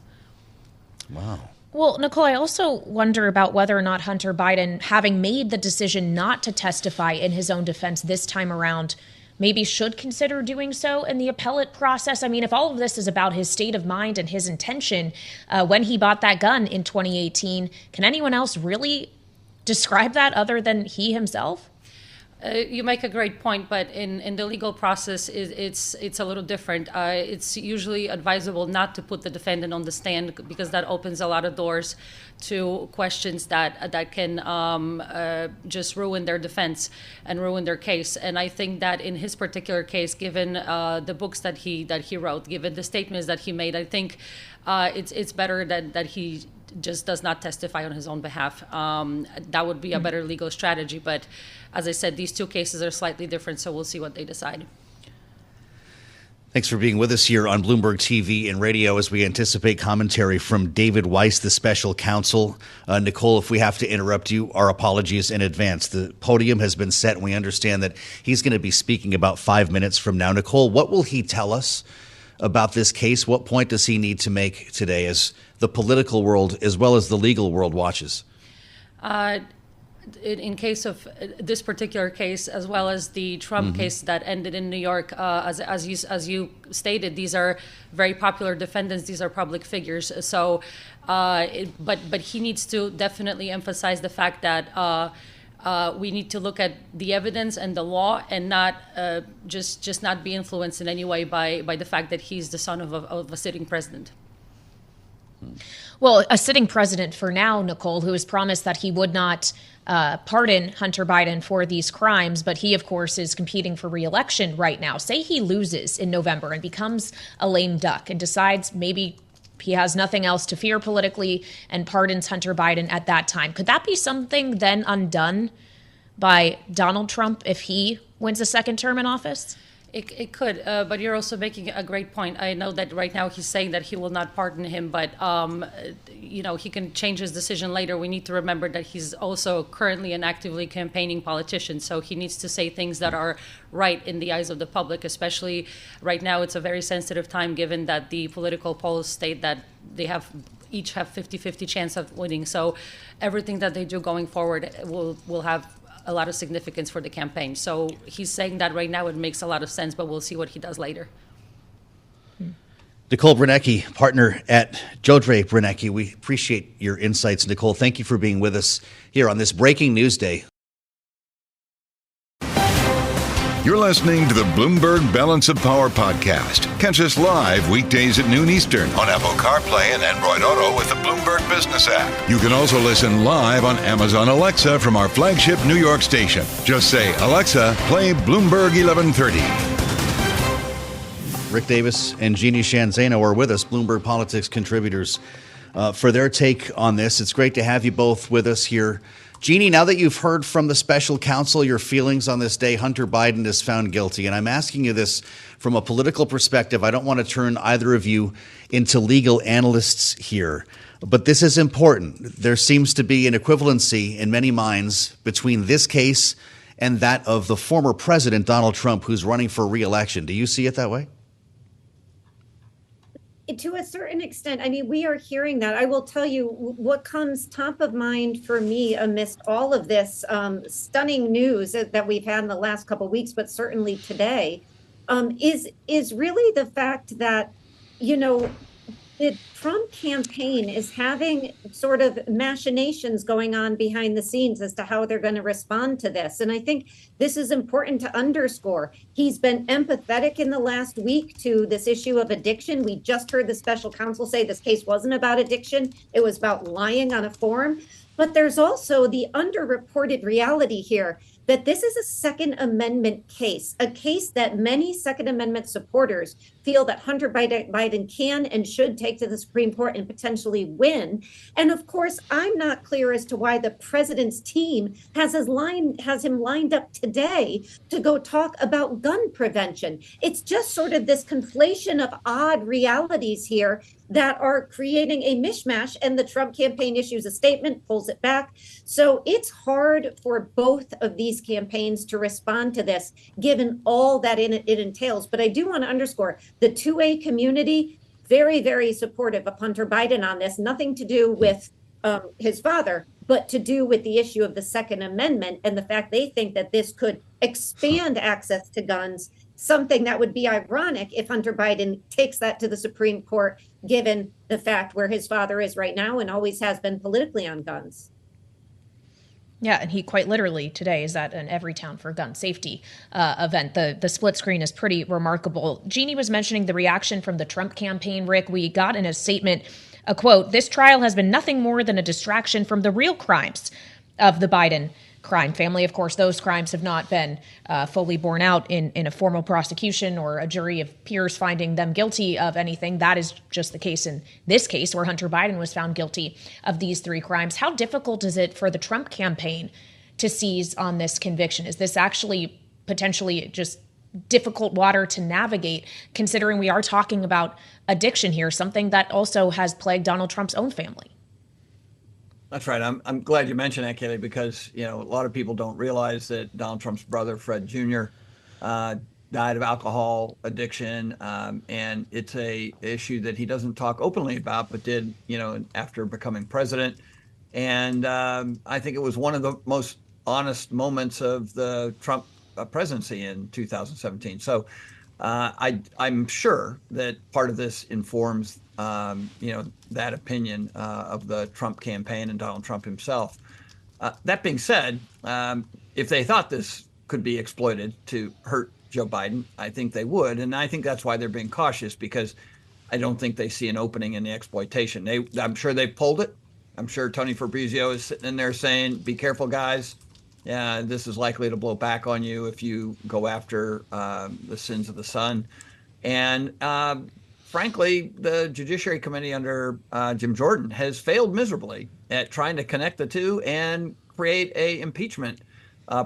Wow. Well, Nicole, I also wonder about whether or not Hunter Biden, having made the decision not to testify in his own defense this time around, maybe should consider doing so in the appellate process. I mean, if all of this is about his state of mind and his intention when he bought that gun in 2018, can anyone else really describe that other than he himself? You make a great point, but in the legal process, it's a little different. It's usually advisable not to put the defendant on the stand because that opens a lot of doors to questions that can just ruin their defense and ruin their case. And I think that in his particular case, given the books that he wrote, given the statements that he made, I think it's better that he just does not testify on his own behalf. That would be a better legal strategy. But as I said, these two cases are slightly different, so we'll see what they decide. Thanks for being with us here on Bloomberg TV and radio as we anticipate commentary from David Weiss, the special counsel. Nicole, if we have to interrupt you, our apologies in advance. The podium has been set, and we understand that he's going to be speaking about 5 minutes from now. Nicole, what will he tell us about this case? What point does he need to make today as the political world as well as the legal world watches? In case of this particular case, as well as the Trump case that ended in New York, as you stated, these are very popular defendants. These are public figures. So, but he needs to definitely emphasize the fact that we need to look at the evidence and the law, and not just not be influenced in any way by the fact that he's the son of a sitting president. Well, a sitting president for now, Nicole, who has promised that he would not pardon Hunter Biden for these crimes, but he, of course, is competing for re-election right now. Say he loses in November and becomes a lame duck and decides maybe he has nothing else to fear politically and pardons Hunter Biden at that time. Could that be something then undone by Donald Trump if he wins a second term in office? It could, but you're also making a great point. I know that right now he's saying that he will not pardon him, but he can change his decision later. We need to remember that he's also currently an actively campaigning politician, so he needs to say things that are right in the eyes of the public, especially right now. It's a very sensitive time given that the political polls state that they each have 50-50 chance of winning. So everything that they do going forward will have a lot of significance for the campaign. So he's saying that right now. It makes a lot of sense, but we'll see what he does later. Nicole Brenecki, partner at Jodré Brenecki. We appreciate your insights, Nicole. Thank you for being with us here on this breaking news day. You're listening to the Bloomberg Balance of Power podcast. Catch us live weekdays at noon Eastern on Apple CarPlay and Android Auto with the Bloomberg Business app. You can also listen live on Amazon Alexa from our flagship New York station. Just say, Alexa, play Bloomberg 1130. Rick Davis and Jeannie Shanzano are with us, Bloomberg Politics contributors, for their take on this. It's great to have you both with us here. Jeannie, now that you've heard from the special counsel your feelings on this day, Hunter Biden is found guilty. And I'm asking you this from a political perspective. I don't want to turn either of you into legal analysts here, but this is important. There seems to be an equivalency in many minds between this case and that of the former president, Donald Trump, who's running for re-election. Do you see it that way? To a certain extent, I mean, we are hearing that. I will tell you what comes top of mind for me amidst all of this stunning news that we've had in the last couple of weeks, but certainly today, is really the fact that, you know, the Trump campaign is having sort of machinations going on behind the scenes as to how they're going to respond to this. And I think this is important to underscore. He's been empathetic in the last week to this issue of addiction. We just heard the special counsel say this case wasn't about addiction. It was about lying on a form. But there's also the underreported reality here that this is a Second Amendment case, a case that many Second Amendment supporters feel that Hunter Biden can and should take to the Supreme Court and potentially win. And of course, I'm not clear as to why the president's team has him lined up today to go talk about gun prevention. It's just sort of this conflation of odd realities here that are creating a mishmash, and the Trump campaign issues a statement, pulls it back. So it's hard for both of these campaigns to respond to this, given all that it entails. But I do want to underscore the 2A community, very, very supportive of Hunter Biden on this, nothing to do with his father, but to do with the issue of the Second Amendment and the fact they think that this could expand access to guns, something that would be ironic if Hunter Biden takes that to the Supreme Court, given the fact where his father is right now and always has been politically on guns. Yeah, and he quite literally today is at an Everytown for Gun Safety event. The split screen is pretty remarkable. Jeannie was mentioning the reaction from the Trump campaign. Rick, we got in a statement, a quote, "This trial has been nothing more than a distraction from the real crimes of the Biden crime family." Of course, those crimes have not been fully borne out in a formal prosecution or a jury of peers finding them guilty of anything. That is just the case in this case where Hunter Biden was found guilty of these three crimes. How difficult is it for the Trump campaign to seize on this conviction? Is this actually potentially just difficult water to navigate, considering we are talking about addiction here, something that also has plagued Donald Trump's own family? That's right. I'm glad you mentioned that, Kailey, because, you know, a lot of people don't realize that Donald Trump's brother, Fred Jr., died of alcohol addiction. And it's a issue that he doesn't talk openly about, but did, you know, after becoming president. And I think it was one of the most honest moments of the Trump presidency in 2017. So I'm sure that part of this informs that opinion of the Trump campaign and Donald Trump himself. That being said, if they thought this could be exploited to hurt Joe Biden, I think they would. And I think that's why they're being cautious, because I don't think they see an opening in the exploitation. I'm sure they pulled it. I'm sure Tony Fabrizio is sitting in there saying, be careful, guys. Yeah, this is likely to blow back on you if you go after the sins of the son. And frankly, the Judiciary Committee under Jim Jordan has failed miserably at trying to connect the two and create a impeachment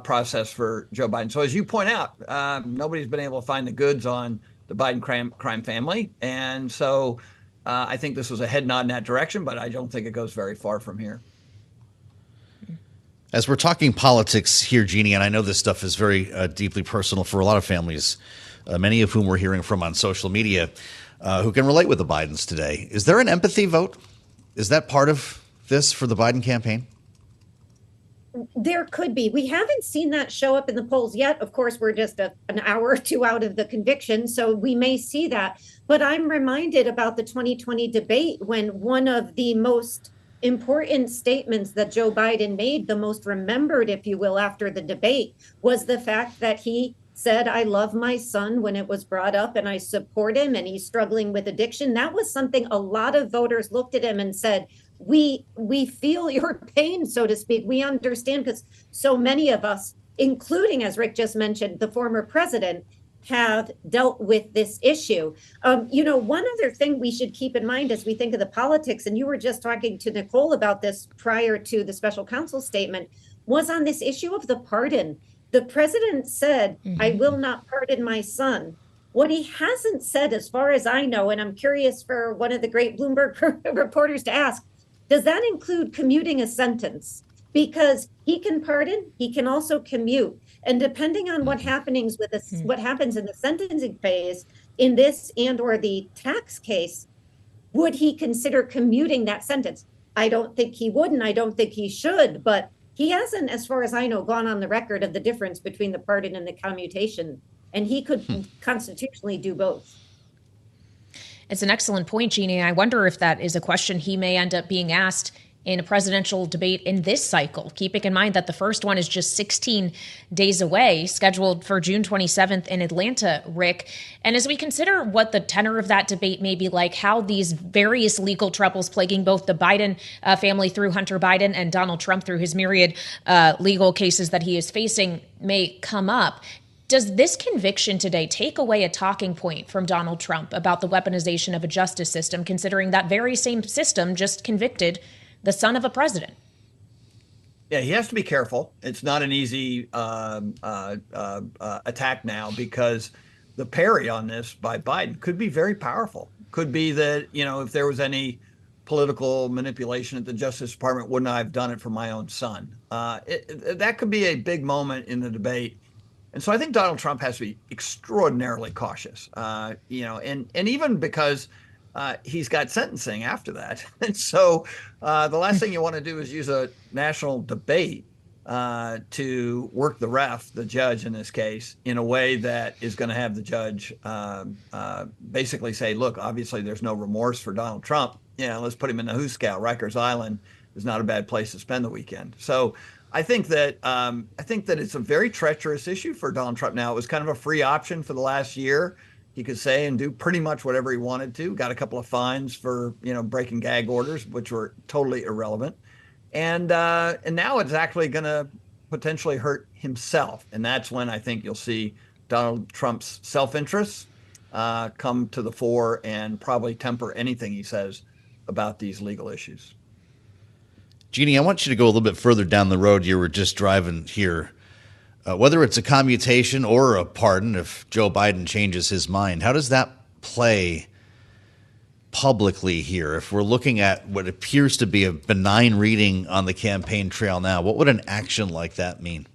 process for Joe Biden. So as you point out, nobody's been able to find the goods on the Biden crime family. And so I think this was a head nod in that direction, but I don't think it goes very far from here. As we're talking politics here, Jeannie, and I know this stuff is very deeply personal for a lot of families, many of whom we're hearing from on social media, who can relate with the Bidens today. Is there an empathy vote? Is that part of this for the Biden campaign? There could be. We haven't seen that show up in the polls yet. Of course, we're just an hour or two out of the conviction, so we may see that. But I'm reminded about the 2020 debate when one of the most important statements that Joe Biden made, the most remembered, if you will, after the debate, was the fact that he said, "I love my son," when it was brought up, and I support him, and he's struggling with addiction. That was something a lot of voters looked at him and said, we feel your pain, so to speak. We understand, because so many of us, including, as Rick just mentioned, the former president, have dealt with this issue. One other thing we should keep in mind as we think of the politics, and you were just talking to Nicole about this prior to the special counsel statement, was on this issue of the pardon. The president said, "I will not pardon my son." What he hasn't said, as far as I know, and I'm curious for one of the great Bloomberg reporters to ask, does that include commuting a sentence? Because he can pardon, he can also commute. And depending on what happens in the sentencing phase in this and or the tax case, would he consider commuting that sentence? I don't think he would, and I don't think he should, but he hasn't, as far as I know, gone on the record of the difference between the pardon and the commutation, and he could constitutionally do both. It's an excellent point, Jeannie. I wonder if that is a question he may end up being asked in a presidential debate in this cycle, keeping in mind that the first one is just 16 days away, scheduled for June 27th in Atlanta, Rick. And as we consider what the tenor of that debate may be like, how these various legal troubles plaguing both the Biden family through Hunter Biden and Donald Trump through his myriad legal cases that he is facing may come up, does this conviction today take away a talking point from Donald Trump about the weaponization of a justice system, considering that very same system just convicted the son of a president? Yeah, he has to be careful. It's not an easy attack now, because the parry on this by Biden could be very powerful. Could be that, if there was any political manipulation at the Justice Department, wouldn't I have done it for my own son? That could be a big moment in the debate. And so I think Donald Trump has to be extraordinarily cautious, and even because he's got sentencing after that. And so the last thing you want to do is use a national debate to work the judge in this case, in a way that is going to have the judge basically say, look, obviously there's no remorse for Donald Trump. Let's put him in the Hooskow. Rikers Island is not a bad place to spend the weekend. So I think that it's a very treacherous issue for Donald Trump now. It was kind of a free option for the last year. He could say and do pretty much whatever he wanted to. Got a couple of fines for breaking gag orders, which were totally irrelevant. And now it's actually going to potentially hurt himself. And that's when I think you'll see Donald Trump's self-interest come to the fore and probably temper anything he says about these legal issues. Jeannie, I want you to go a little bit further down the road. You were just driving here. Whether it's a commutation or a pardon, if Joe Biden changes his mind, how does that play publicly here? If we're looking at what appears to be a benign reading on the campaign trail now, what would an action like that mean?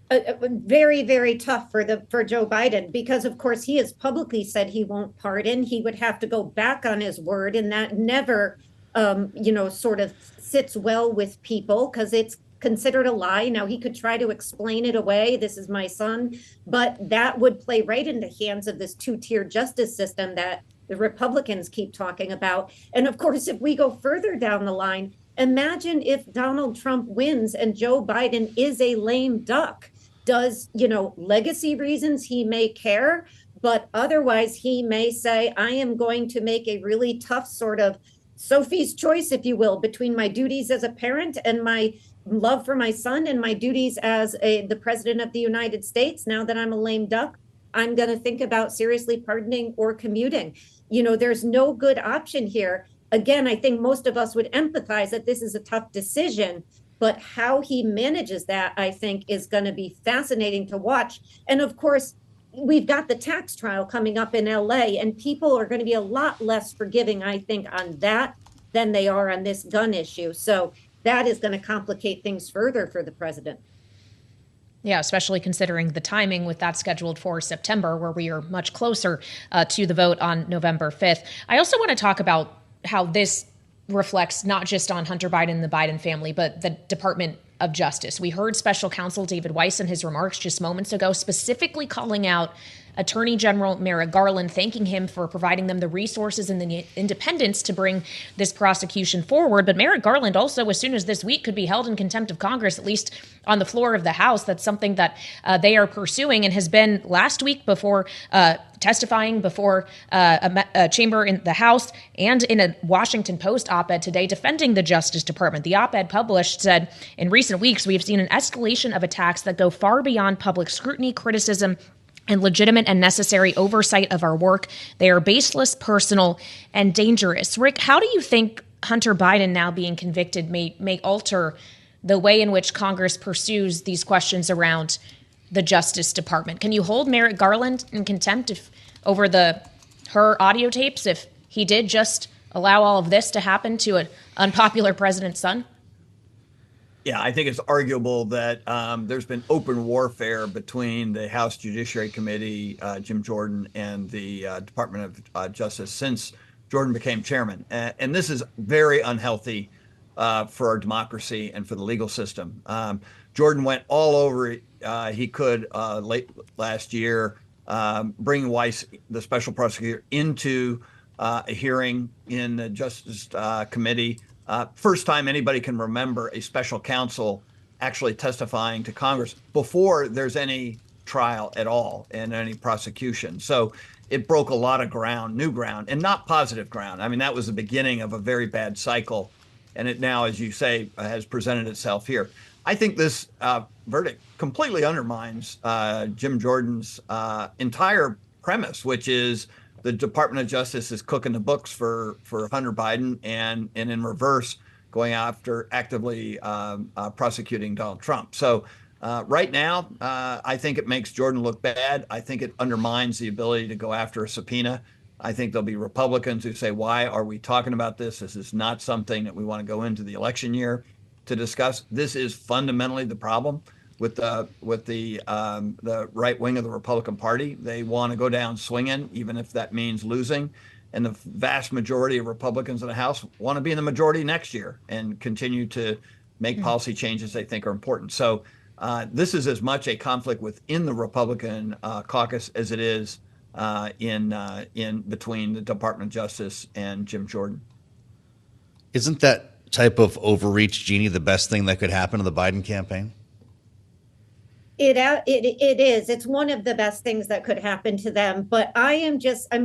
Very, very tough for Joe Biden, because, of course, he has publicly said he won't pardon. He would have to go back on his word, and that never, sort of sits well with people, because it's considered a lie. Now, he could try to explain it away. This is my son. But that would play right into the hands of this two-tier justice system that the Republicans keep talking about. And of course, if we go further down the line, imagine if Donald Trump wins and Joe Biden is a lame duck. Does, legacy reasons he may care, but otherwise he may say, I am going to make a really tough sort of Sophie's choice, if you will, between my duties as a parent and my love for my son and my duties as the president of the United States. Now that I'm a lame duck, I'm going to think about seriously pardoning or commuting. There's no good option here. Again, I think most of us would empathize that this is a tough decision, but how he manages that, I think, is going to be fascinating to watch. And of course, we've got the tax trial coming up in LA, and people are going to be a lot less forgiving, I think, on that than they are on this gun issue. So that is going to complicate things further for the president. Yeah, especially considering the timing with that scheduled for September, where we are much closer to the vote on November 5th. I also want to talk about how this reflects not just on Hunter Biden and the Biden family, but the Department of Justice. We heard Special Counsel David Weiss in his remarks just moments ago, specifically calling out Attorney General Merrick Garland, thanking him for providing them the resources and the independence to bring this prosecution forward. But Merrick Garland also, as soon as this week, could be held in contempt of Congress, at least on the floor of the House. That's something that they are pursuing, and has been last week before testifying before a chamber in the House, and in a Washington Post op-ed today defending the Justice Department. The op-ed published said, in recent weeks, we have seen an escalation of attacks that go far beyond public scrutiny, criticism, and legitimate and necessary oversight of our work. They are baseless, personal, and dangerous. Rick, how do you think Hunter Biden now being convicted may alter the way in which Congress pursues these questions around the Justice Department? Can you hold Merrick Garland in contempt over her audio tapes if he did just allow all of this to happen to an unpopular president's son? Yeah, I think it's arguable that there's been open warfare between the House Judiciary Committee, Jim Jordan, and the Department of Justice since Jordan became chairman. And this is very unhealthy for our democracy and for the legal system. Jordan went all over he could late last year, bringing Weiss, the special prosecutor, into a hearing in the Justice Committee. First time anybody can remember a special counsel actually testifying to Congress before there's any trial at all and any prosecution. So it broke a lot of ground, new ground, and not positive ground. I mean, that was the beginning of a very bad cycle. And it now, as you say, has presented itself here. I think this verdict completely undermines Jim Jordan's entire premise, which is the Department of Justice is cooking the books for Hunter Biden and in reverse going after actively prosecuting Donald Trump. So right now, I think it makes Jordan look bad. I think it undermines the ability to go after a subpoena. I think there'll be Republicans who say, why are we talking about this? This is not something that we want to go into the election year to discuss. This is fundamentally the problem with the right wing of the Republican Party. They want to go down swinging, even if that means losing. And the vast majority of Republicans in the House want to be in the majority next year and continue to make policy changes they think are important. So this is as much a conflict within the Republican caucus as it is in between the Department of Justice and Jim Jordan. Isn't that type of overreach, Jeannie, the best thing that could happen to the Biden campaign? It is. It's one of the best things that could happen to them. But I'm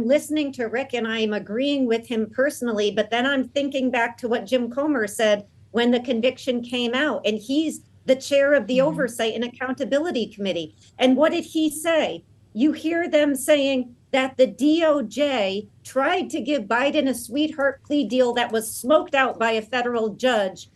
listening to Rick and I'm agreeing with him personally. But then I'm thinking back to what Jim Comer said when the conviction came out. And he's the chair of the Oversight and Accountability Committee. And what did he say? You hear them saying that the DOJ tried to give Biden a sweetheart plea deal that was smoked out by a federal judge.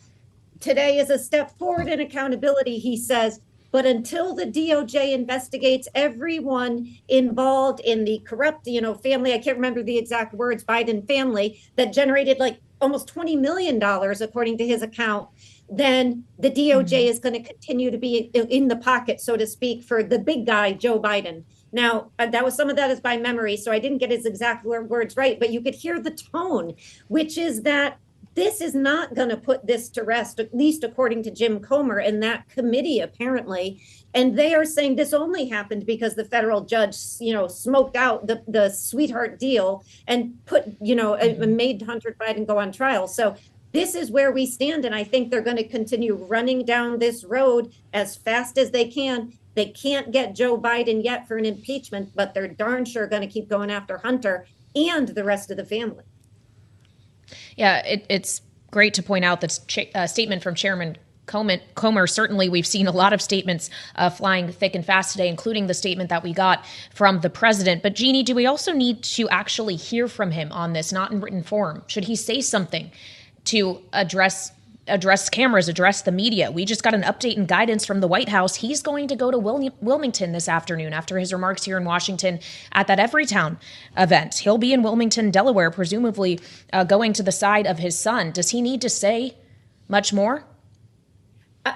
Today is a step forward in accountability, he says. But until the DOJ investigates everyone involved in the corrupt, family, I can't remember the exact words, Biden family, that generated like almost $20 million, according to his account, then the DOJ is going to continue to be in the pocket, so to speak, for the big guy, Joe Biden. Now, some of that is by memory, so I didn't get his exact words right, but you could hear the tone, which is that this is not going to put this to rest, at least according to Jim Comer and that committee, apparently. And they are saying this only happened because the federal judge, smoked out the sweetheart deal and made Hunter Biden go on trial. So this is where we stand. And I think they're going to continue running down this road as fast as they can. They can't get Joe Biden yet for an impeachment, but they're darn sure going to keep going after Hunter and the rest of the family. Yeah, it's great to point out that statement from Chairman Comer. Certainly, we've seen a lot of statements flying thick and fast today, including the statement that we got from the president. But Jeannie, do we also need to actually hear from him on this, not in written form? Should he say something to address cameras, address the media? We just got an update and guidance from the White House. He's going to go to Wilmington this afternoon after his remarks here in Washington at that Everytown event. He'll be in Wilmington, Delaware, presumably going to the side of his son. Does he need to say much more?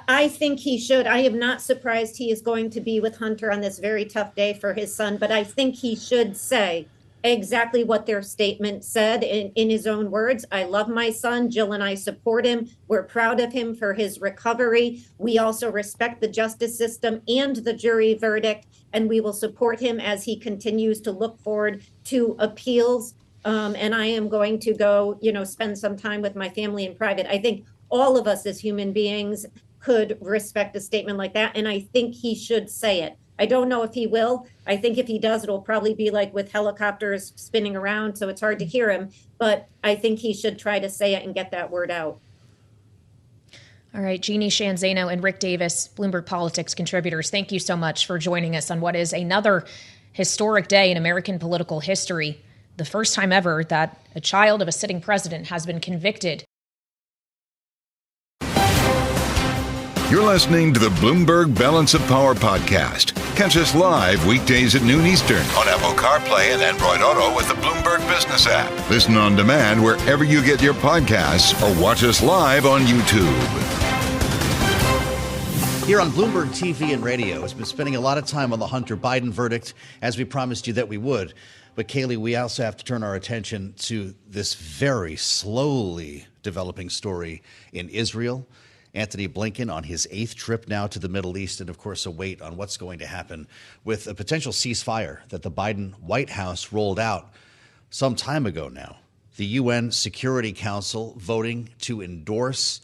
I think he should. I am not surprised he is going to be with Hunter on this very tough day for his son, but I think he should say exactly what their statement said in his own words. I love my son. Jill and I support him. We're proud of him for his recovery. We also respect the justice system and the jury verdict, and we will support him as he continues to look forward to appeals. And I am going to go, spend some time with my family in private. I think all of us as human beings could respect a statement like that, and I think he should say it. I don't know if he will. I think if he does, it'll probably be like with helicopters spinning around, so it's hard to hear him. But I think he should try to say it and get that word out. All right, Jeannie Sheehan Zaino and Rick Davis, Bloomberg Politics contributors, thank you so much for joining us on what is another historic day in American political history. The first time ever that a child of a sitting president has been convicted. You're listening to the Bloomberg Balance of Power podcast. Catch us live weekdays at noon Eastern on Apple CarPlay and Android Auto with the Bloomberg Business app. Listen on demand wherever you get your podcasts or watch us live on YouTube. Here on Bloomberg TV and radio, it's been spending a lot of time on the Hunter Biden verdict, as we promised you that we would. But Kailey, we also have to turn our attention to this very slowly developing story in Israel. Antony Blinken on his 8th trip now to the Middle East, and of course a wait on what's going to happen with a potential ceasefire that the Biden White House rolled out some time ago now. The UN Security Council voting to endorse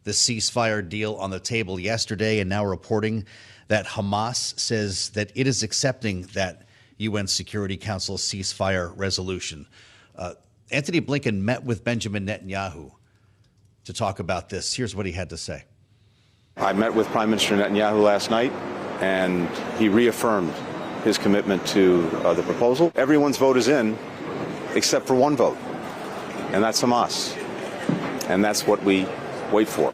the ceasefire deal on the table yesterday, and now reporting that Hamas says that it is accepting that UN Security Council ceasefire resolution. Antony Blinken met with Benjamin Netanyahu to talk about this. Here's what he had to say. I met with Prime Minister Netanyahu last night, and he reaffirmed his commitment to the proposal. Everyone's vote is in, except for one vote, and that's Hamas. And that's what we wait for.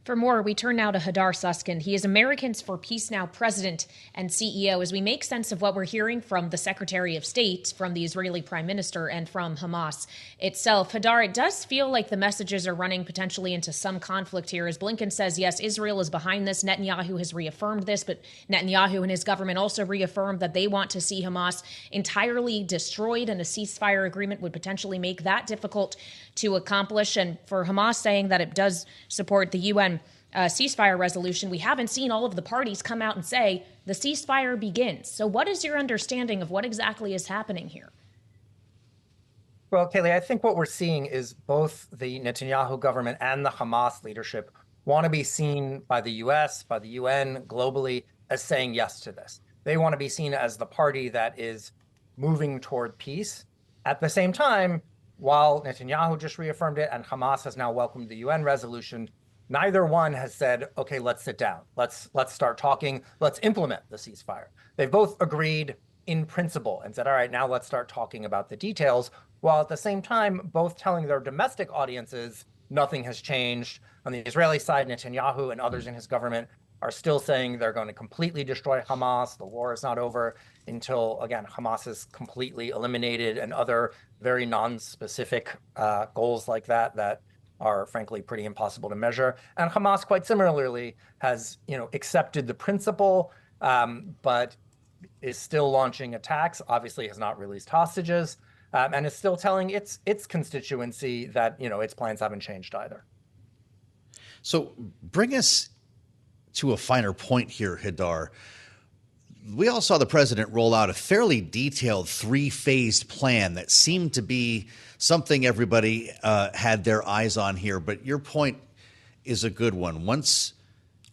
For more, we turn now to Hadar Susskind. He is Americans for Peace Now president and CEO. As we make sense of what we're hearing from the Secretary of State, from the Israeli Prime Minister, and from Hamas itself, Hadar, it does feel like the messages are running potentially into some conflict here. As Blinken says, yes, Israel is behind this. Netanyahu has reaffirmed this, but Netanyahu and his government also reaffirmed that they want to see Hamas entirely destroyed, and a ceasefire agreement would potentially make that difficult to accomplish. And for Hamas saying that it does support the UN ceasefire resolution, we haven't seen all of the parties come out and say the ceasefire begins. So what is your understanding of what exactly is happening here? Well, Kailey, I think what we're seeing is both the Netanyahu government and the Hamas leadership want to be seen by the US, by the UN, globally, as saying yes to this. They want to be seen as the party that is moving toward peace. At the same time, while Netanyahu just reaffirmed it and Hamas has now welcomed the UN resolution, neither one has said, okay, let's sit down. Let's start talking. Let's implement the ceasefire. They've both agreed in principle and said, all right, now let's start talking about the details, while at the same time, both telling their domestic audiences nothing has changed. On the Israeli side, Netanyahu and others in his government are still saying they're going to completely destroy Hamas. The war is not over until, again, Hamas is completely eliminated, and other very non-specific goals like that are frankly pretty impossible to measure. And Hamas, quite similarly, has accepted the principle, but is still launching attacks. Obviously, has not released hostages, and is still telling its constituency that its plans haven't changed either. So bring us to a finer point here, Hadar. We all saw the president roll out a fairly detailed 3-phased plan that seemed to be something everybody had their eyes on here. But your point is a good one. Once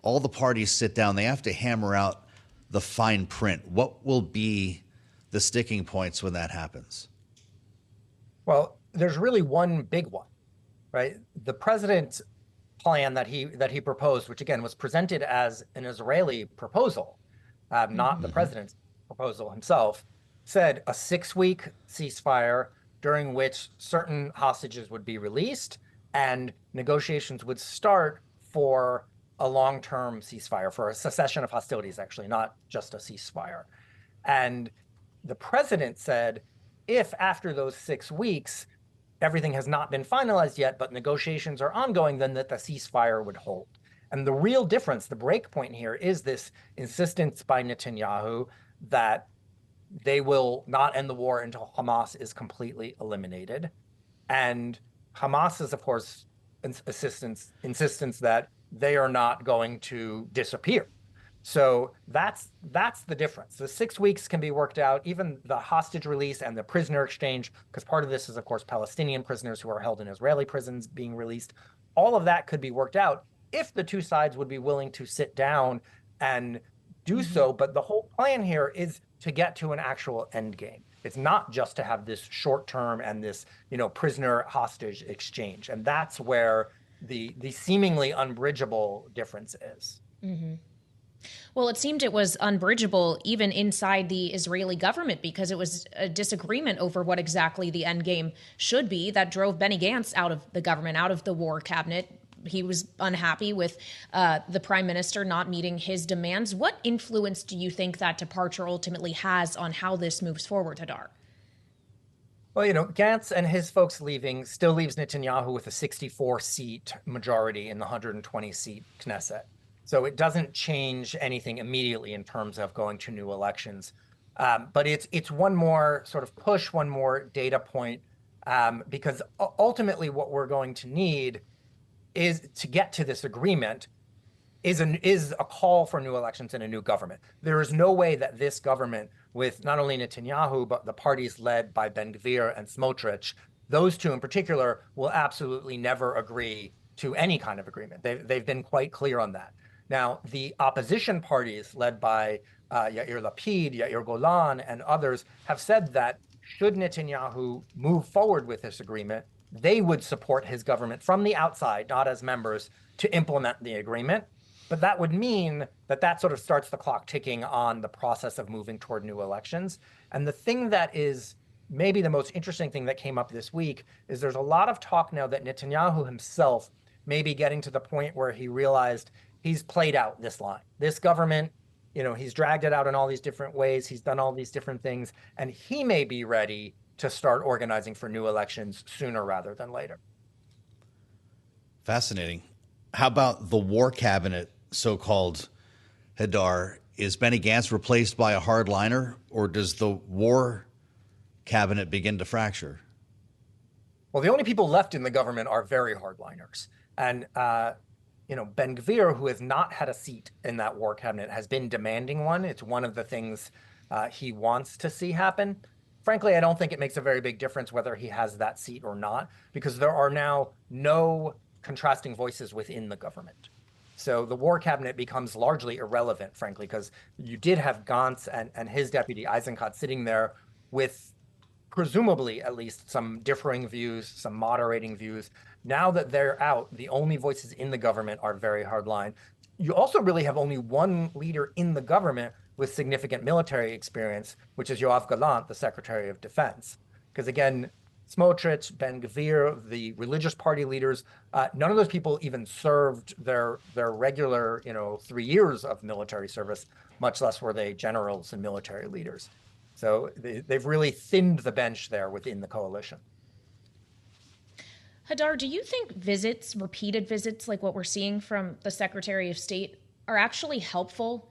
all the parties sit down, they have to hammer out the fine print. What will be the sticking points when that happens? Well, there's really one big one, right? The president's plan that he proposed, which again was presented as an Israeli proposal, not the president's proposal himself, said a 6-week ceasefire during which certain hostages would be released and negotiations would start for a long-term ceasefire, for a cessation of hostilities, actually, not just a ceasefire. And the president said, if after those 6 weeks, everything has not been finalized yet, but negotiations are ongoing, then that the ceasefire would hold. And the real difference, the break point here, is this insistence by Netanyahu that they will not end the war until Hamas is completely eliminated. And Hamas's, of course, insistence that they are not going to disappear. So that's the difference. The 6 weeks can be worked out, even the hostage release and the prisoner exchange, because part of this is, of course, Palestinian prisoners who are held in Israeli prisons being released. All of that could be worked out if the two sides would be willing to sit down and do so. But the whole plan here is to get to an actual end game. It's not just to have this short term and this, prisoner hostage exchange. And that's where the seemingly unbridgeable difference is. Mm-hmm. Well, it seemed it was unbridgeable even inside the Israeli government, because it was a disagreement over what exactly the end game should be that drove Benny Gantz out of the government, out of the war cabinet. He was unhappy with the prime minister not meeting his demands. What influence do you think that departure ultimately has on how this moves forward, Hadar? Well, Gantz and his folks leaving still leaves Netanyahu with a 64-seat majority in the 120-seat Knesset. So it doesn't change anything immediately in terms of going to new elections. But it's one more sort of push, one more data point, because ultimately what we're going to need is to get to this agreement is a call for new elections and a new government. There is no way that this government, with not only Netanyahu, but the parties led by Ben-Gvir and Smotrich, those two in particular, will absolutely never agree to any kind of agreement. They've been quite clear on that. Now, the opposition parties led by Yair Lapid, Yair Golan, and others have said that should Netanyahu move forward with this agreement, they would support his government from the outside, not as members, to implement the agreement. But that would mean that sort of starts the clock ticking on the process of moving toward new elections. And the thing that is maybe the most interesting thing that came up this week is there's a lot of talk now that Netanyahu himself may be getting to the point where he realized he's played out this line. This government, he's dragged it out in all these different ways. He's done all these different things, and he may be ready to start organizing for new elections sooner rather than later. Fascinating. How about the war cabinet, so-called, Hadar? Is Benny Gantz replaced by a hardliner, or does the war cabinet begin to fracture? Well, the only people left in the government are very hardliners. And, Ben-Gvir, who has not had a seat in that war cabinet, has been demanding one. It's one of the things he wants to see happen. Frankly, I don't think it makes a very big difference whether he has that seat or not, because there are now no contrasting voices within the government. So the war cabinet becomes largely irrelevant, frankly, because you did have Gantz and his deputy Eisenkot sitting there with presumably at least some differing views, some moderating views. Now that they're out, the only voices in the government are very hardline. You also really have only one leader in the government with significant military experience, which is Yoav Gallant, the Secretary of Defense. Because again, Smotrich, Ben-Gvir, the religious party leaders, none of those people even served their regular, 3 years of military service, much less were they generals and military leaders. So they've really thinned the bench there within the coalition. Hadar, do you think repeated visits like what we're seeing from the Secretary of State, are actually helpful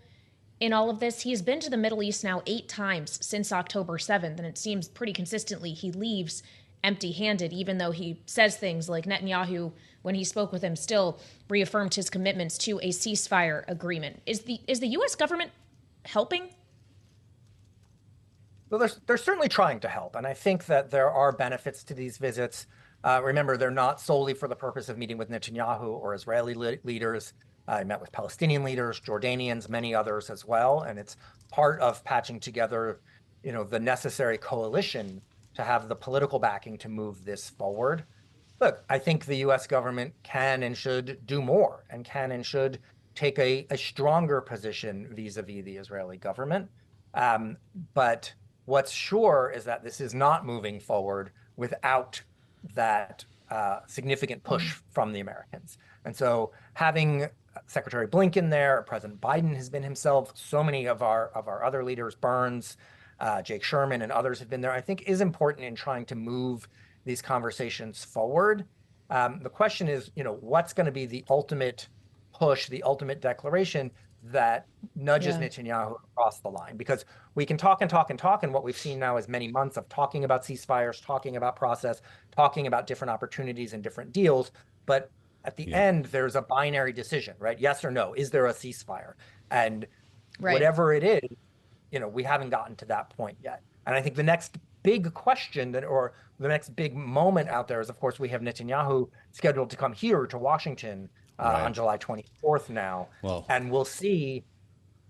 in all of this? He has been to the Middle East now 8 times since October 7th, and it seems pretty consistently he leaves empty-handed, even though he says things like Netanyahu, when he spoke with him, still reaffirmed his commitments to a ceasefire agreement. Is the U.S. government helping? Well, they're certainly trying to help, and I think that there are benefits to these visits. Remember, they're not solely for the purpose of meeting with Netanyahu or Israeli leaders. I met with Palestinian leaders, Jordanians, many others as well, and it's part of patching together, the necessary coalition to have the political backing to move this forward. Look, I think the U.S. government can and should do more, and can and should take a stronger position vis-a-vis the Israeli government. But what's sure is that this is not moving forward without that significant push from the Americans. And so having Secretary Blinken there, President Biden has been himself, so many of our other leaders, Burns, Jake Sherman, and others have been there, I think is important in trying to move these conversations forward. The question is, what's going to be the ultimate push, the ultimate declaration that nudges Netanyahu across the line? Because we can talk and talk and talk, and what we've seen now is many months of talking about ceasefires, talking about process, talking about different opportunities and different deals. But at the end, there's a binary decision, right? Yes or no. Is there a ceasefire? And whatever it is, we haven't gotten to that point yet. And I think the next big question or the next big moment out there is, of course, we have Netanyahu scheduled to come here to Washington on July 24th now. And we'll see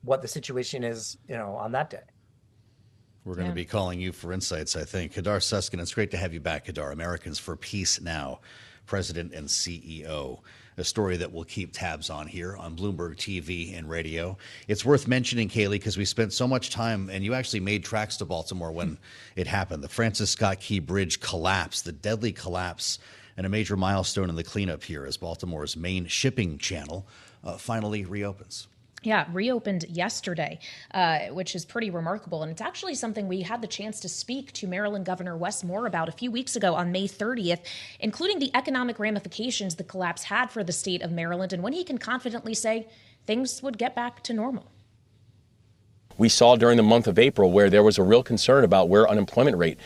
what the situation is, on that day. We're going to be calling you for insights, I think. Hadar Susskind, it's great to have you back, Hadar. Americans for Peace Now, President and CEO. A story that we'll keep tabs on here on Bloomberg TV and radio. It's worth mentioning, Kailey, because we spent so much time, and you actually made tracks to Baltimore when it happened. The Francis Scott Key Bridge collapse, the deadly collapse, and a major milestone in the cleanup here as Baltimore's main shipping channel finally reopens. Yeah, reopened yesterday, which is pretty remarkable. And it's actually something we had the chance to speak to Maryland Governor Wes Moore about a few weeks ago on May 30th, including the economic ramifications the collapse had for the state of Maryland and when he can confidently say things would get back to normal. We saw during the month of April where there was a real concern about where unemployment rate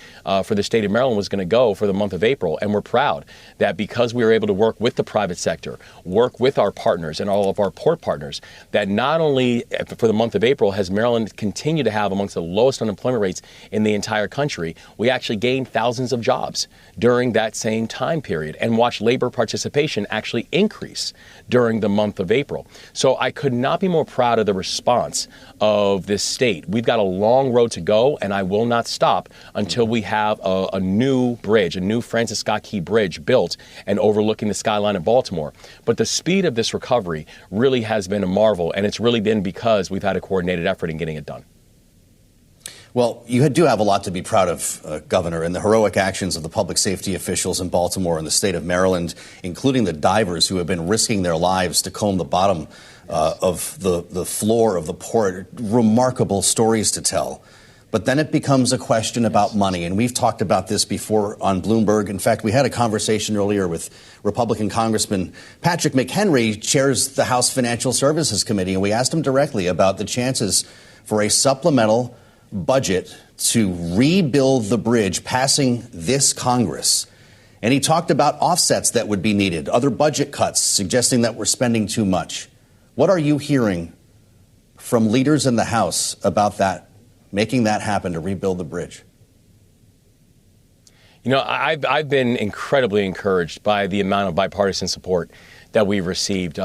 for the state of Maryland was going to go for the month of April. And we're proud that because we were able to work with the private sector, work with our partners and all of our port partners, that not only for the month of April has Maryland continued to have amongst the lowest unemployment rates in the entire country, we actually gained thousands of jobs during that same time period and watched labor participation actually increase during the month of April. So I could not be more proud of the response of this state. We've got a long road to go, and I will not stop until we have a new bridge, a new Francis Scott Key Bridge built and overlooking the skyline of Baltimore. But the speed of this recovery really has been a marvel, and it's really been because we've had a coordinated effort in getting it done. Well, you do have a lot to be proud of, Governor, and the heroic actions of the public safety officials in Baltimore and the state of Maryland, including the divers who have been risking their lives to comb the bottom of the floor of the port. Remarkable stories to tell. But then it becomes a question about money, and we've talked about this before on Bloomberg. In fact, we had a conversation earlier with Republican Congressman Patrick McHenry, chairs the House Financial Services Committee, and we asked him directly about the chances for a supplemental budget to rebuild the bridge passing this Congress. And he talked about offsets that would be needed, other budget cuts, suggesting that we're spending too much. What are you hearing from leaders in the House about that, making that happen to rebuild the bridge? You know, I've been incredibly encouraged by the amount of bipartisan support that we've received.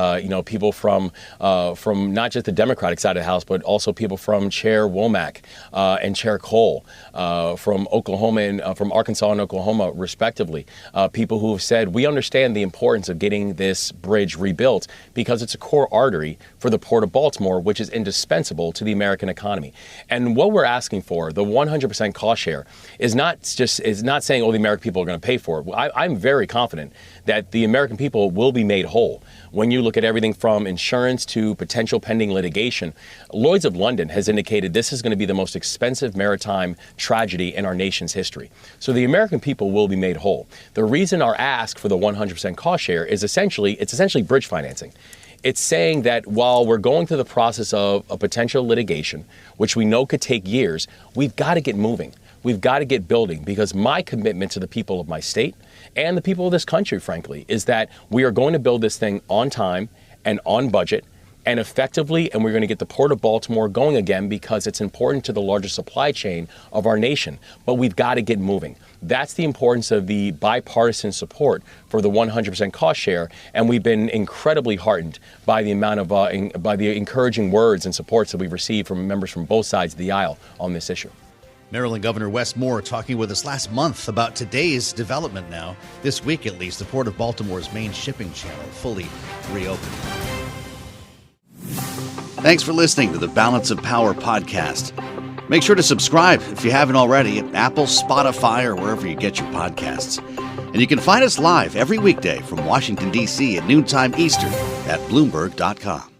People from not just the Democratic side of the House, but also people from Chair Womack and Chair Cole from Oklahoma and from Arkansas and Oklahoma, respectively. People who have said, we understand the importance of getting this bridge rebuilt because it's a core artery for the Port of Baltimore, which is indispensable to the American economy. And what we're asking for, the 100% cost share, is not saying, oh, the American people are going to pay for it. I'm very confident that the American people will be made whole. When you look at everything from insurance to potential pending litigation, Lloyd's of London has indicated this is going to be the most expensive maritime tragedy in our nation's history. So the American people will be made whole. The reason our ask for the 100% cost share is essentially bridge financing. It's saying that while we're going through the process of a potential litigation, which we know could take years, we've got to get moving. We've got to get building, because my commitment to the people of my state and the people of this country, frankly, is that we are going to build this thing on time and on budget and effectively, and we're going to get the Port of Baltimore going again because it's important to the larger supply chain of our nation. But we've got to get moving. That's the importance of the bipartisan support for the 100% cost share, and we've been incredibly heartened by the amount of by the encouraging words and supports that we've received from members from both sides of the aisle on this issue. Maryland Governor Wes Moore talking with us last month about today's development now. This week, at least, the Port of Baltimore's main shipping channel fully reopened. Thanks for listening to the Balance of Power podcast. Make sure to subscribe if you haven't already at Apple, Spotify, or wherever you get your podcasts. And you can find us live every weekday from Washington, D.C. at noontime Eastern at Bloomberg.com.